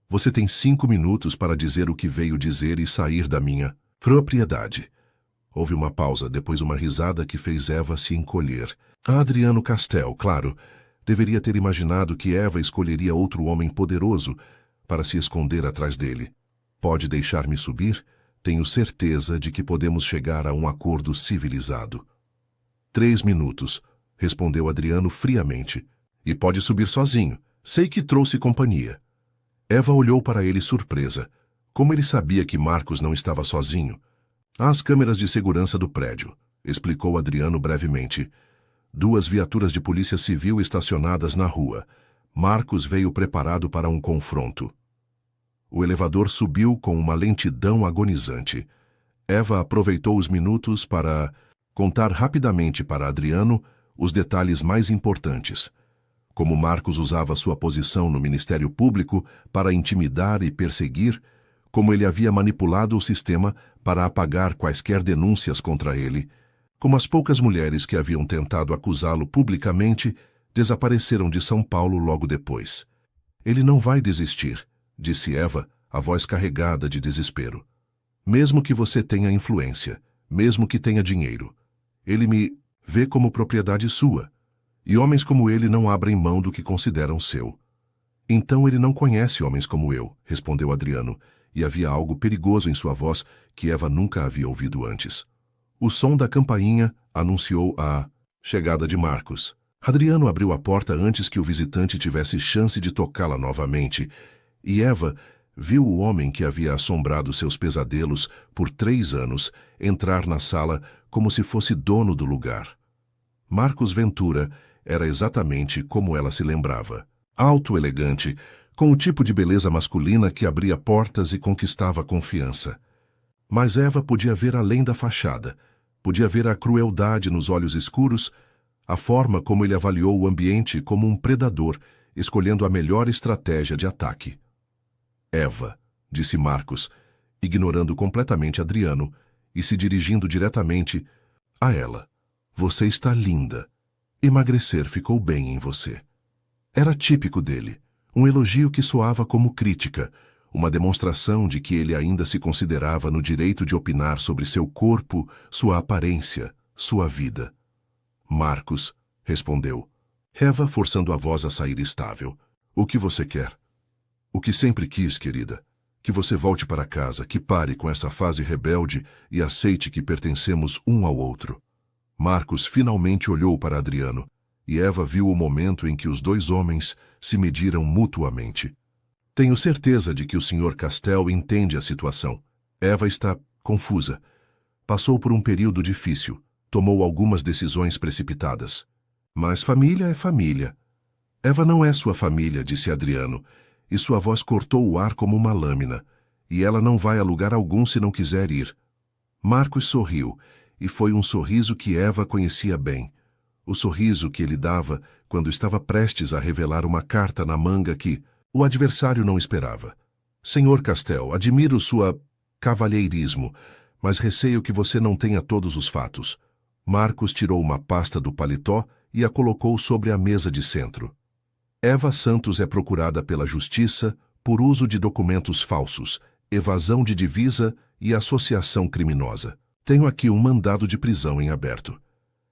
Você tem 5 minutos para dizer o que veio dizer e sair da minha propriedade. Houve uma pausa, depois uma risada que fez Eva se encolher. Adriano Castel, claro, deveria ter imaginado que Eva escolheria outro homem poderoso para se esconder atrás dele. Pode deixar-me subir? Tenho certeza de que podemos chegar a um acordo civilizado. 3 minutos, respondeu Adriano friamente. E pode subir sozinho. Sei que trouxe companhia. Eva olhou para ele surpresa. Como ele sabia que Marcos não estava sozinho? As câmeras de segurança do prédio, explicou Adriano brevemente. 2 viaturas de polícia civil estacionadas na rua. Marcos veio preparado para um confronto. O elevador subiu com uma lentidão agonizante. Eva aproveitou os minutos para contar rapidamente para Adriano os detalhes mais importantes. Como Marcos usava sua posição no Ministério Público para intimidar e perseguir, como ele havia manipulado o sistema para apagar quaisquer denúncias contra ele, como as poucas mulheres que haviam tentado acusá-lo publicamente desapareceram de São Paulo logo depois. Ele não vai desistir, disse Eva, a voz carregada de desespero. Mesmo que você tenha influência, mesmo que tenha dinheiro, ele me vê como propriedade sua, e homens como ele não abrem mão do que consideram seu. Então ele não conhece homens como eu, respondeu Adriano, e havia algo perigoso em sua voz que Eva nunca havia ouvido antes. O som da campainha anunciou a chegada de Marcos. Adriano abriu a porta antes que o visitante tivesse chance de tocá-la novamente, e Eva viu o homem que havia assombrado seus pesadelos por 3 anos entrar na sala como se fosse dono do lugar. Marcos Ventura era exatamente como ela se lembrava. Alto, elegante, com o tipo de beleza masculina que abria portas e conquistava a confiança. Mas Eva podia ver além da fachada, podia ver a crueldade nos olhos escuros, a forma como ele avaliou o ambiente como um predador, escolhendo a melhor estratégia de ataque. Eva, disse Marcos, ignorando completamente Adriano e se dirigindo diretamente a ela. Você está linda. Emagrecer ficou bem em você. Era típico dele, um elogio que soava como crítica, uma demonstração de que ele ainda se considerava no direito de opinar sobre seu corpo, sua aparência, sua vida. Marcos respondeu, Eva forçando a voz a sair estável. O que você quer? O que sempre quis, querida. Que você volte para casa, que pare com essa fase rebelde e aceite que pertencemos um ao outro. Marcos finalmente olhou para Adriano, e Eva viu o momento em que os dois homens se mediram mutuamente. Tenho certeza de que o Sr. Castell entende a situação. Eva está confusa. Passou por um período difícil, tomou algumas decisões precipitadas. Mas família é família. Eva não é sua família, disse Adriano, e sua voz cortou o ar como uma lâmina, e ela não vai a lugar algum se não quiser ir. Marcos sorriu, e foi um sorriso que Eva conhecia bem. O sorriso que ele dava quando estava prestes a revelar uma carta na manga que o adversário não esperava. Senhor Castell, admiro sua cavalheirismo, mas receio que você não tenha todos os fatos. Marcos tirou uma pasta do paletó e a colocou sobre a mesa de centro. Eva Santos é procurada pela Justiça por uso de documentos falsos, evasão de divisa e associação criminosa. Tenho aqui um mandado de prisão em aberto.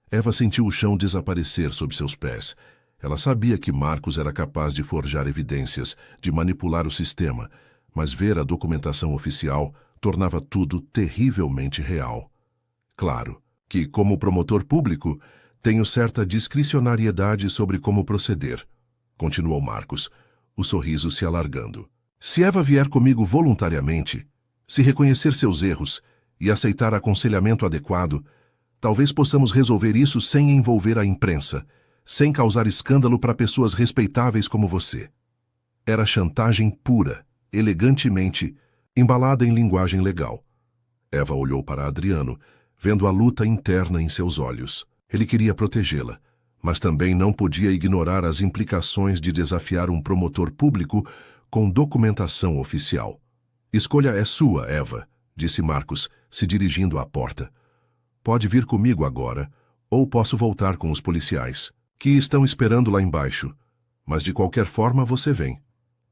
Eva sentiu o chão desaparecer sob seus pés. Ela sabia que Marcos era capaz de forjar evidências, de manipular o sistema, mas ver a documentação oficial tornava tudo terrivelmente real. Claro que, como promotor público, tenho certa discricionariedade sobre como proceder, continuou Marcos, o sorriso se alargando. Se Eva vier comigo voluntariamente, se reconhecer seus erros e aceitar aconselhamento adequado, talvez possamos resolver isso sem envolver a imprensa, sem causar escândalo para pessoas respeitáveis como você. Era chantagem pura, elegantemente, embalada em linguagem legal. Eva olhou para Adriano, vendo a luta interna em seus olhos. Ele queria protegê-la, mas também não podia ignorar as implicações de desafiar um promotor público com documentação oficial. Escolha é sua, Eva, disse Marcos, se dirigindo à porta. Pode vir comigo agora, ou posso voltar com os policiais, que estão esperando lá embaixo. Mas de qualquer forma você vem.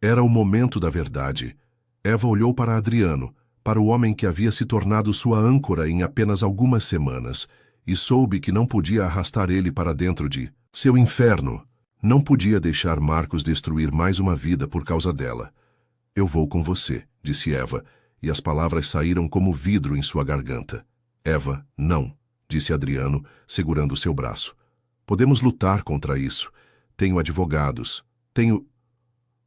Era o momento da verdade. Eva olhou para Adriano, para o homem que havia se tornado sua âncora em apenas algumas semanas, e soube que não podia arrastar ele para dentro de seu inferno. Não podia deixar Marcos destruir mais uma vida por causa dela. Eu vou com você, disse Eva, e as palavras saíram como vidro em sua garganta. Eva, não, disse Adriano, segurando seu braço. Podemos lutar contra isso. Tenho advogados. Tenho...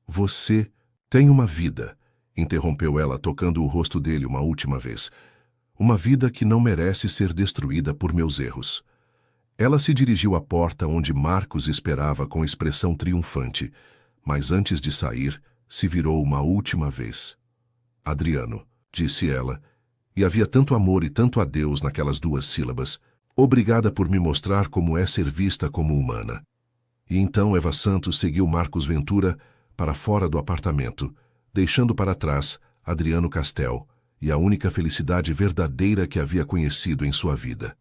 Você tem uma vida, interrompeu ela, tocando o rosto dele uma última vez. Uma vida que não merece ser destruída por meus erros. Ela se dirigiu à porta onde Marcos esperava com expressão triunfante, mas antes de sair, se virou uma última vez. Adriano, disse ela, e havia tanto amor e tanto adeus naquelas duas sílabas. Obrigada por me mostrar como é ser vista como humana. E então Eva Santos seguiu Marcos Ventura para fora do apartamento, deixando para trás Adriano Castell e a única felicidade verdadeira que havia conhecido em sua vida.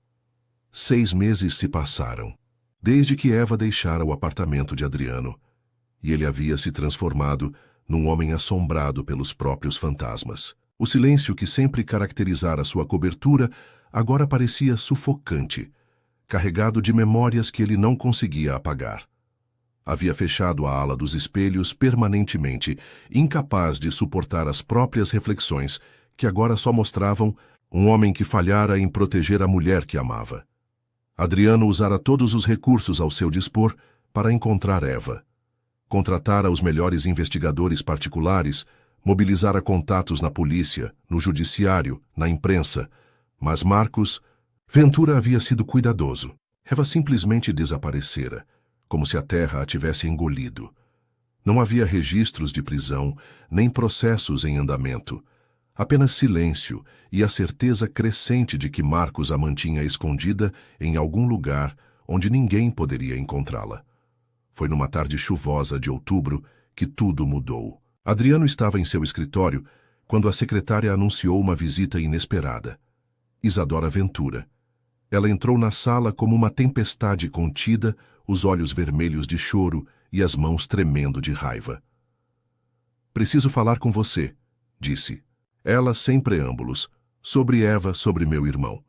6 meses se passaram, desde que Eva deixara o apartamento de Adriano, e ele havia se transformado num homem assombrado pelos próprios fantasmas. O silêncio que sempre caracterizara sua cobertura agora parecia sufocante, carregado de memórias que ele não conseguia apagar. Havia fechado a ala dos espelhos permanentemente, incapaz de suportar as próprias reflexões, que agora só mostravam um homem que falhara em proteger a mulher que amava. Adriano usara todos os recursos ao seu dispor para encontrar Eva. Contratara os melhores investigadores particulares, mobilizara contatos na polícia, no judiciário, na imprensa, mas Marcos Ventura havia sido cuidadoso. Eva simplesmente desaparecera, como se a terra a tivesse engolido. Não havia registros de prisão, nem processos em andamento. Apenas silêncio e a certeza crescente de que Marcos a mantinha escondida em algum lugar onde ninguém poderia encontrá-la. Foi numa tarde chuvosa de outubro que tudo mudou. Adriano estava em seu escritório quando a secretária anunciou uma visita inesperada. Isadora Ventura. Ela entrou na sala como uma tempestade contida, os olhos vermelhos de choro e as mãos tremendo de raiva. "Preciso falar com você", disse. Ela, sem preâmbulos. "Sobre Eva, sobre meu irmão."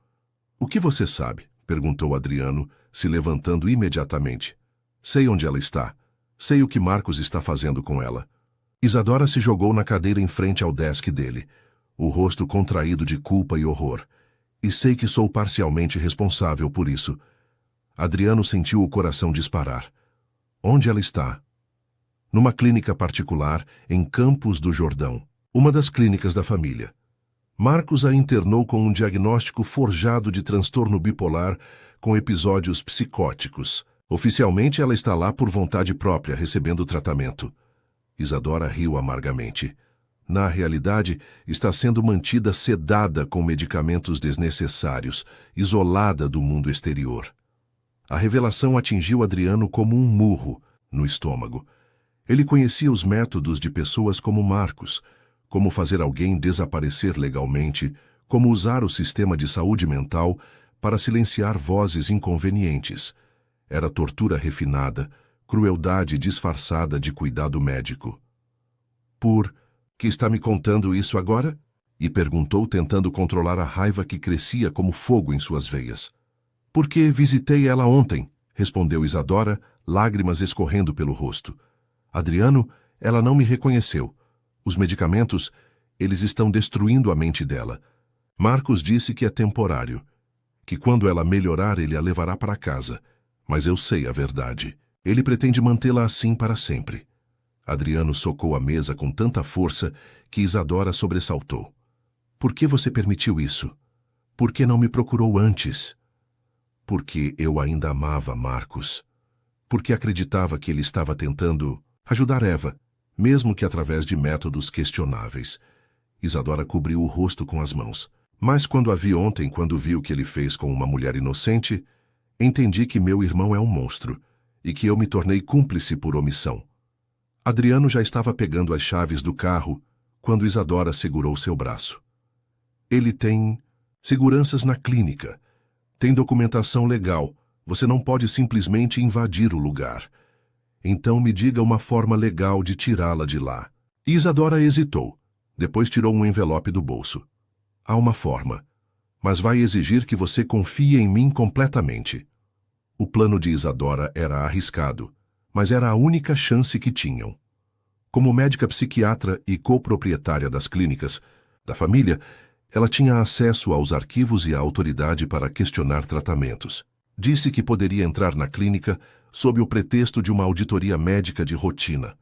"O que você sabe?", perguntou Adriano, se levantando imediatamente. "Sei onde ela está. Sei o que Marcos está fazendo com ela." Isadora se jogou na cadeira em frente ao desk dele, o rosto contraído de culpa e horror. "E sei que sou parcialmente responsável por isso." Adriano sentiu o coração disparar. "Onde ela está?" "Numa clínica particular, em Campos do Jordão. Uma das clínicas da família. Marcos a internou com um diagnóstico forjado de transtorno bipolar com episódios psicóticos. Oficialmente ela está lá por vontade própria, recebendo tratamento." Isadora riu amargamente. Na realidade, está sendo mantida sedada com medicamentos desnecessários, isolada do mundo exterior. A revelação atingiu Adriano como um murro no estômago. Ele conhecia os métodos de pessoas como Marcos, como fazer alguém desaparecer legalmente, como usar o sistema de saúde mental para silenciar vozes inconvenientes. Era tortura refinada, crueldade disfarçada de cuidado médico. "Por que está me contando isso agora?", e perguntou, tentando controlar a raiva que crescia como fogo em suas veias. "Porque visitei ela ontem", respondeu Isadora, lágrimas escorrendo pelo rosto. "Adriano, ela não me reconheceu. Os medicamentos, eles estão destruindo a mente dela. Marcos disse que é temporário, que quando ela melhorar ele a levará para casa. Mas eu sei a verdade. Ele pretende mantê-la assim para sempre." Adriano socou a mesa com tanta força que Isadora sobressaltou. "Por que você permitiu isso? Por que não me procurou antes?" "Porque eu ainda amava Marcos. Porque acreditava que ele estava tentando ajudar Eva, mesmo que através de métodos questionáveis." Isadora cobriu o rosto com as mãos. "Mas quando a vi ontem, quando vi o que ele fez com uma mulher inocente, entendi que meu irmão é um monstro e que eu me tornei cúmplice por omissão." Adriano já estava pegando as chaves do carro quando Isadora segurou seu braço. "Ele tem seguranças na clínica. Tem documentação legal. Você não pode simplesmente invadir o lugar. Então me diga uma forma legal de tirá-la de lá." Isadora hesitou. Depois tirou um envelope do bolso. "Há uma forma, mas vai exigir que você confie em mim completamente." O plano de Isadora era arriscado, mas era a única chance que tinham. Como médica psiquiatra e coproprietária das clínicas da família, ela tinha acesso aos arquivos e à autoridade para questionar tratamentos. Disse que poderia entrar na clínica sob o pretexto de uma auditoria médica de rotina,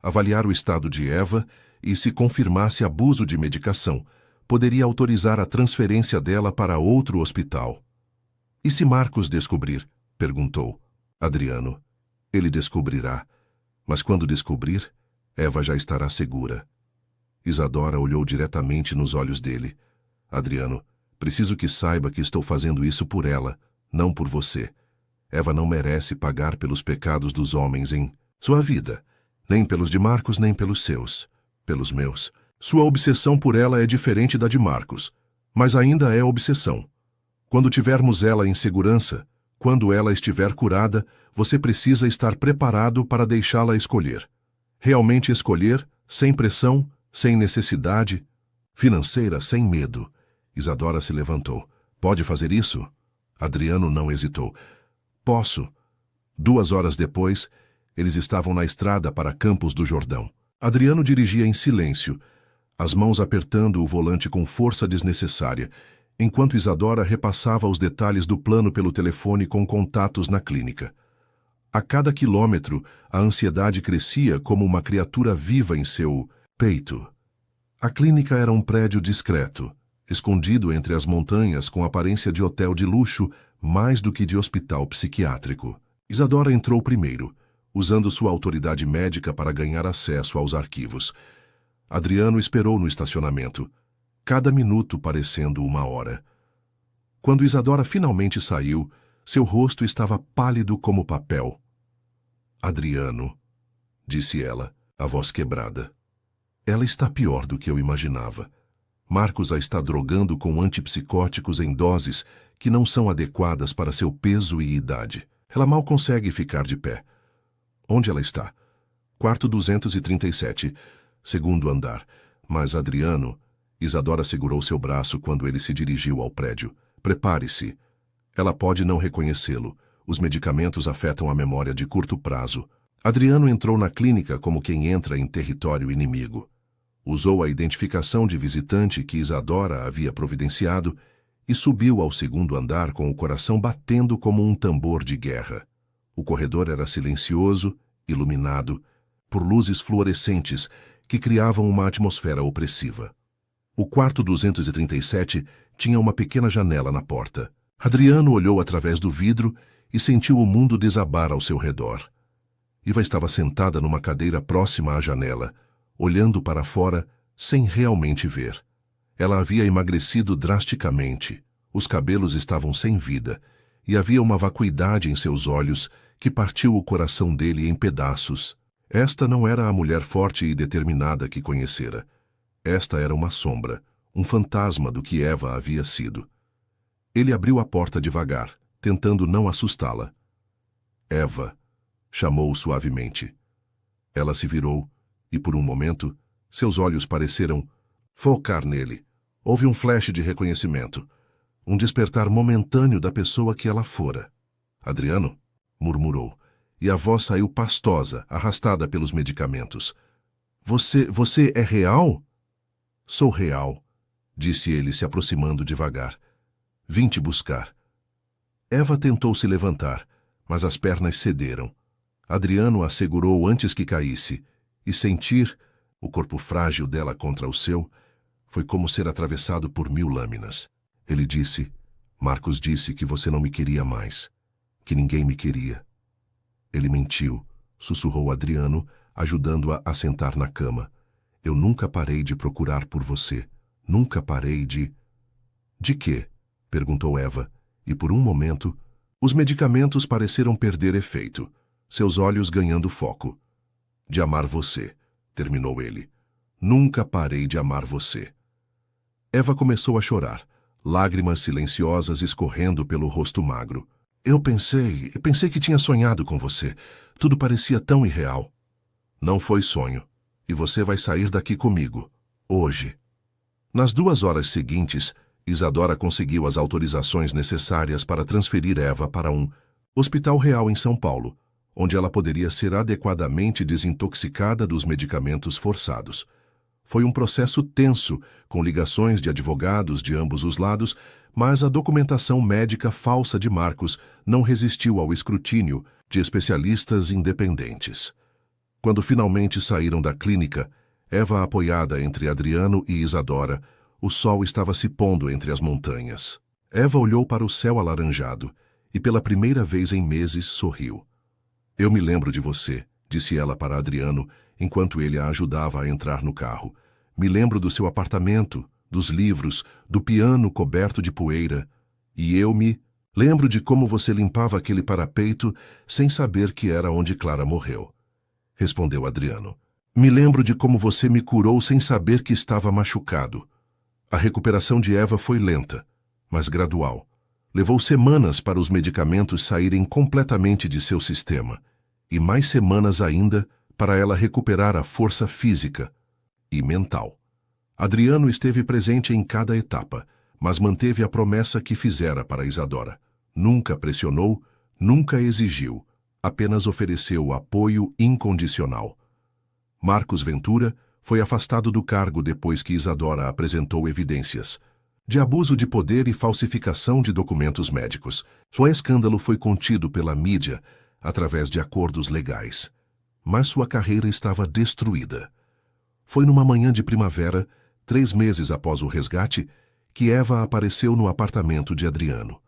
avaliar o estado de Eva e, se confirmasse abuso de medicação, poderia autorizar a transferência dela para outro hospital. "E se Marcos descobrir?", perguntou Adriano. "Ele descobrirá, mas quando descobrir, Eva já estará segura." Isadora olhou diretamente nos olhos dele. "Adriano, preciso que saiba que estou fazendo isso por ela, não por você. Eva não merece pagar pelos pecados dos homens em sua vida, nem pelos de Marcos, nem pelos seus, pelos meus. Sua obsessão por ela é diferente da de Marcos, mas ainda é obsessão. Quando tivermos ela em segurança, quando ela estiver curada, você precisa estar preparado para deixá-la escolher. Realmente escolher, sem pressão, sem necessidade, financeira, sem medo." Isadora se levantou. "Pode fazer isso?" Adriano não hesitou. "Posso." 2 horas depois, eles estavam na estrada para Campos do Jordão. Adriano dirigia em silêncio, as mãos apertando o volante com força desnecessária, enquanto Isadora repassava os detalhes do plano pelo telefone com contatos na clínica. A cada quilômetro, a ansiedade crescia como uma criatura viva em seu peito. A clínica era um prédio discreto, escondido entre as montanhas com aparência de hotel de luxo mais do que de hospital psiquiátrico. Isadora entrou primeiro, usando sua autoridade médica para ganhar acesso aos arquivos. Adriano esperou no estacionamento, cada minuto parecendo uma hora. Quando Isadora finalmente saiu, seu rosto estava pálido como papel. Adriano, disse ela, a voz quebrada. Ela está pior do que eu imaginava. Marcos a está drogando com antipsicóticos em doses que não são adequadas para seu peso e idade. Ela mal consegue ficar de pé. Onde ela está? Quarto 237, segundo andar. Mas Adriano... Isadora segurou seu braço quando ele se dirigiu ao prédio. Prepare-se. Ela pode não reconhecê-lo. Os medicamentos afetam a memória de curto prazo. Adriano entrou na clínica como quem entra em território inimigo. Usou a identificação de visitante que Isadora havia providenciado e subiu ao segundo andar com o coração batendo como um tambor de guerra. O corredor era silencioso, iluminado, por luzes fluorescentes que criavam uma atmosfera opressiva. O quarto 237 tinha uma pequena janela na porta. Adriano olhou através do vidro e sentiu o mundo desabar ao seu redor. Iva estava sentada numa cadeira próxima à janela, olhando para fora sem realmente ver. Ela havia emagrecido drasticamente, os cabelos estavam sem vida, e havia uma vacuidade em seus olhos que partiu o coração dele em pedaços. Esta não era a mulher forte e determinada que conhecera. Esta era uma sombra, um fantasma do que Eva havia sido. Ele abriu a porta devagar, tentando não assustá-la. Eva, chamou suavemente. Ela se virou e, por um momento, seus olhos pareceram focar nele. Houve um flash de reconhecimento, um despertar momentâneo da pessoa que ela fora. Adriano, murmurou, e a voz saiu pastosa, arrastada pelos medicamentos. Você é real? Sou real, disse ele se aproximando devagar. Vim te buscar. Eva tentou se levantar, mas as pernas cederam. Adriano a segurou antes que caísse, e sentir o corpo frágil dela contra o seu foi como ser atravessado por 1000 lâminas. Ele disse, Marcos disse que você não me queria mais, que ninguém me queria. Ele mentiu, sussurrou Adriano, ajudando-a a sentar na cama. Eu nunca parei de procurar por você. Nunca parei de... De quê? Perguntou Eva, e por um momento, os medicamentos pareceram perder efeito, seus olhos ganhando foco. De amar você, terminou ele. Nunca parei de amar você. Eva começou a chorar, lágrimas silenciosas escorrendo pelo rosto magro. Eu pensei que tinha sonhado com você. Tudo parecia tão irreal. Não foi sonho. E você vai sair daqui comigo, hoje. Nas 2 horas seguintes, Isadora conseguiu as autorizações necessárias para transferir Eva para um hospital real em São Paulo, onde ela poderia ser adequadamente desintoxicada dos medicamentos forçados. Foi um processo tenso, com ligações de advogados de ambos os lados, mas a documentação médica falsa de Marcos não resistiu ao escrutínio de especialistas independentes. Quando finalmente saíram da clínica, Eva apoiada entre Adriano e Isadora, o sol estava se pondo entre as montanhas. Eva olhou para o céu alaranjado e pela primeira vez em meses sorriu. Eu me lembro de você, disse ela para Adriano, enquanto ele a ajudava a entrar no carro. Me lembro do seu apartamento, dos livros, do piano coberto de poeira. E eu me lembro de como você limpava aquele parapeito sem saber que era onde Clara morreu. Respondeu Adriano. Me lembro de como você me curou sem saber que estava machucado. A recuperação de Eva foi lenta, mas gradual. Levou semanas para os medicamentos saírem completamente de seu sistema, e mais semanas ainda para ela recuperar a força física e mental. Adriano esteve presente em cada etapa, mas manteve a promessa que fizera para Isadora. Nunca pressionou, nunca exigiu, apenas ofereceu apoio incondicional. Marcos Ventura foi afastado do cargo depois que Isadora apresentou evidências de abuso de poder e falsificação de documentos médicos. Seu escândalo foi contido pela mídia através de acordos legais, mas sua carreira estava destruída. Foi numa manhã de primavera, 3 meses após o resgate, que Eva apareceu no apartamento de Adriano.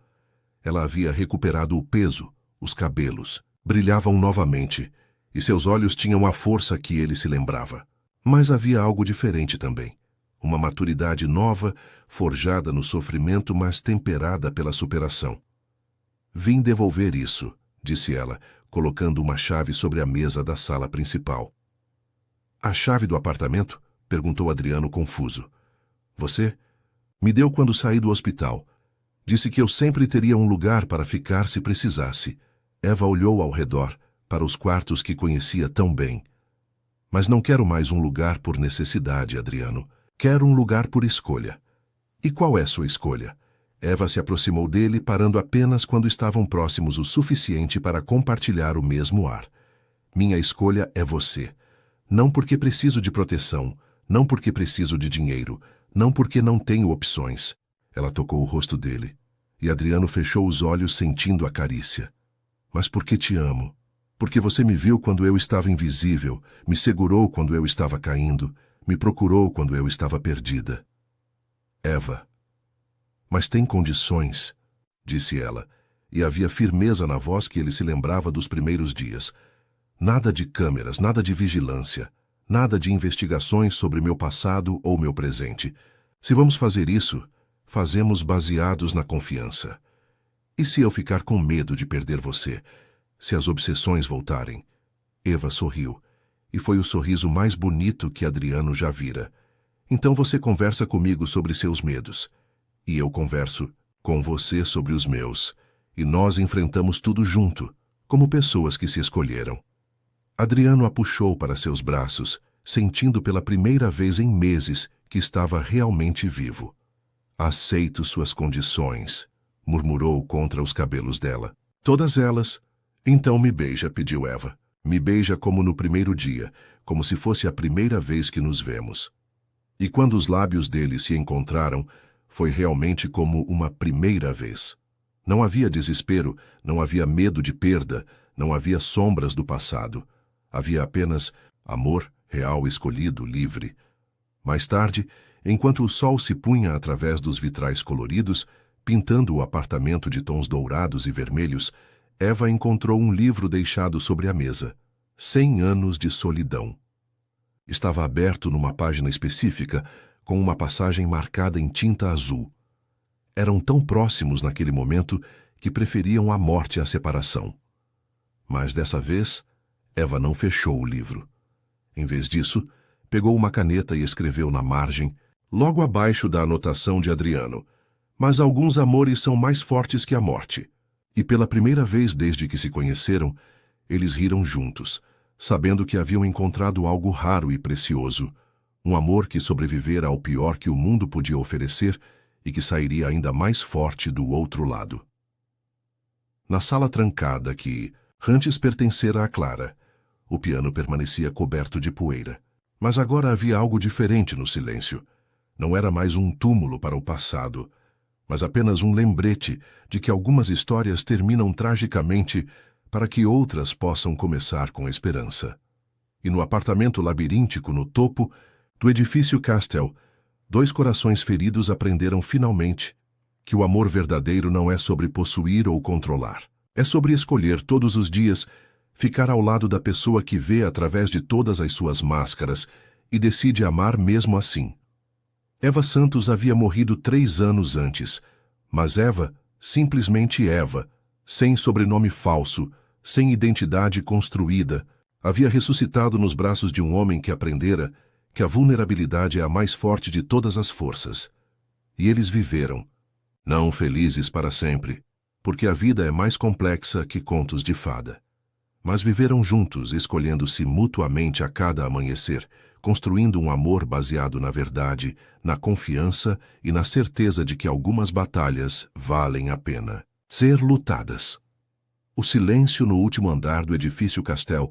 Ela havia recuperado o peso, os cabelos brilhavam novamente, e seus olhos tinham a força que ele se lembrava. Mas havia algo diferente também. Uma maturidade nova, forjada no sofrimento, mas temperada pela superação. Vim devolver isso, disse ela, colocando uma chave sobre a mesa da sala principal. A chave do apartamento? Perguntou Adriano confuso. Você? Me deu quando saí do hospital. Disse que eu sempre teria um lugar para ficar se precisasse. Eva olhou ao redor, para os quartos que conhecia tão bem. Mas não quero mais um lugar por necessidade, Adriano. Quero um lugar por escolha. E qual é sua escolha? Eva se aproximou dele, parando apenas quando estavam próximos o suficiente para compartilhar o mesmo ar. Minha escolha é você. Não porque preciso de proteção, não porque preciso de dinheiro, não porque não tenho opções. Ela tocou o rosto dele, e Adriano fechou os olhos sentindo a carícia. Mas porque te amo. Porque você me viu quando eu estava invisível, me segurou quando eu estava caindo, me procurou quando eu estava perdida. Eva. Mas tem condições, disse ela, e havia firmeza na voz que ele se lembrava dos primeiros dias. Nada de câmeras, nada de vigilância, nada de investigações sobre meu passado ou meu presente. Se vamos fazer isso, fazemos baseados na confiança. E se eu ficar com medo de perder você? Se as obsessões voltarem? Eva sorriu, e foi o sorriso mais bonito que Adriano já vira. Então você conversa comigo sobre seus medos. E eu converso com você sobre os meus. E nós enfrentamos tudo junto, como pessoas que se escolheram. Adriano a puxou para seus braços, sentindo pela primeira vez em meses que estava realmente vivo. Aceito suas condições, murmurou contra os cabelos dela. Todas elas. Então me beija, pediu Eva. Me beija como no primeiro dia, como se fosse a primeira vez que nos vemos. E quando os lábios dele se encontraram, foi realmente como uma primeira vez. Não havia desespero, não havia medo de perda, não havia sombras do passado. Havia apenas amor real escolhido, livre. Mais tarde, enquanto o sol se punha através dos vitrais coloridos, pintando o apartamento de tons dourados e vermelhos, Eva encontrou um livro deixado sobre a mesa. 100 anos de solidão. Estava aberto numa página específica, com uma passagem marcada em tinta azul. Eram tão próximos naquele momento que preferiam a morte à separação. Mas dessa vez, Eva não fechou o livro. Em vez disso, pegou uma caneta e escreveu na margem, logo abaixo da anotação de Adriano: mas alguns amores são mais fortes que a morte. E pela primeira vez desde que se conheceram, eles riram juntos, sabendo que haviam encontrado algo raro e precioso, um amor que sobrevivera ao pior que o mundo podia oferecer e que sairia ainda mais forte do outro lado. Na sala trancada que antes pertencera a Clara, o piano permanecia coberto de poeira. Mas agora havia algo diferente no silêncio. Não era mais um túmulo para o passado, mas apenas um lembrete de que algumas histórias terminam tragicamente para que outras possam começar com esperança. E no apartamento labiríntico no topo do edifício Castel, 2 corações feridos aprenderam finalmente que o amor verdadeiro não é sobre possuir ou controlar. É sobre escolher todos os dias ficar ao lado da pessoa que vê através de todas as suas máscaras e decide amar mesmo assim. Eva Santos havia morrido 3 anos antes, mas Eva, simplesmente Eva, sem sobrenome falso, sem identidade construída, havia ressuscitado nos braços de um homem que aprendera que a vulnerabilidade é a mais forte de todas as forças. E eles viveram, não felizes para sempre, porque a vida é mais complexa que contos de fada. Mas viveram juntos, escolhendo-se mutuamente a cada amanhecer, construindo um amor baseado na verdade, na confiança e na certeza de que algumas batalhas valem a pena ser lutadas. O silêncio no último andar do edifício Castel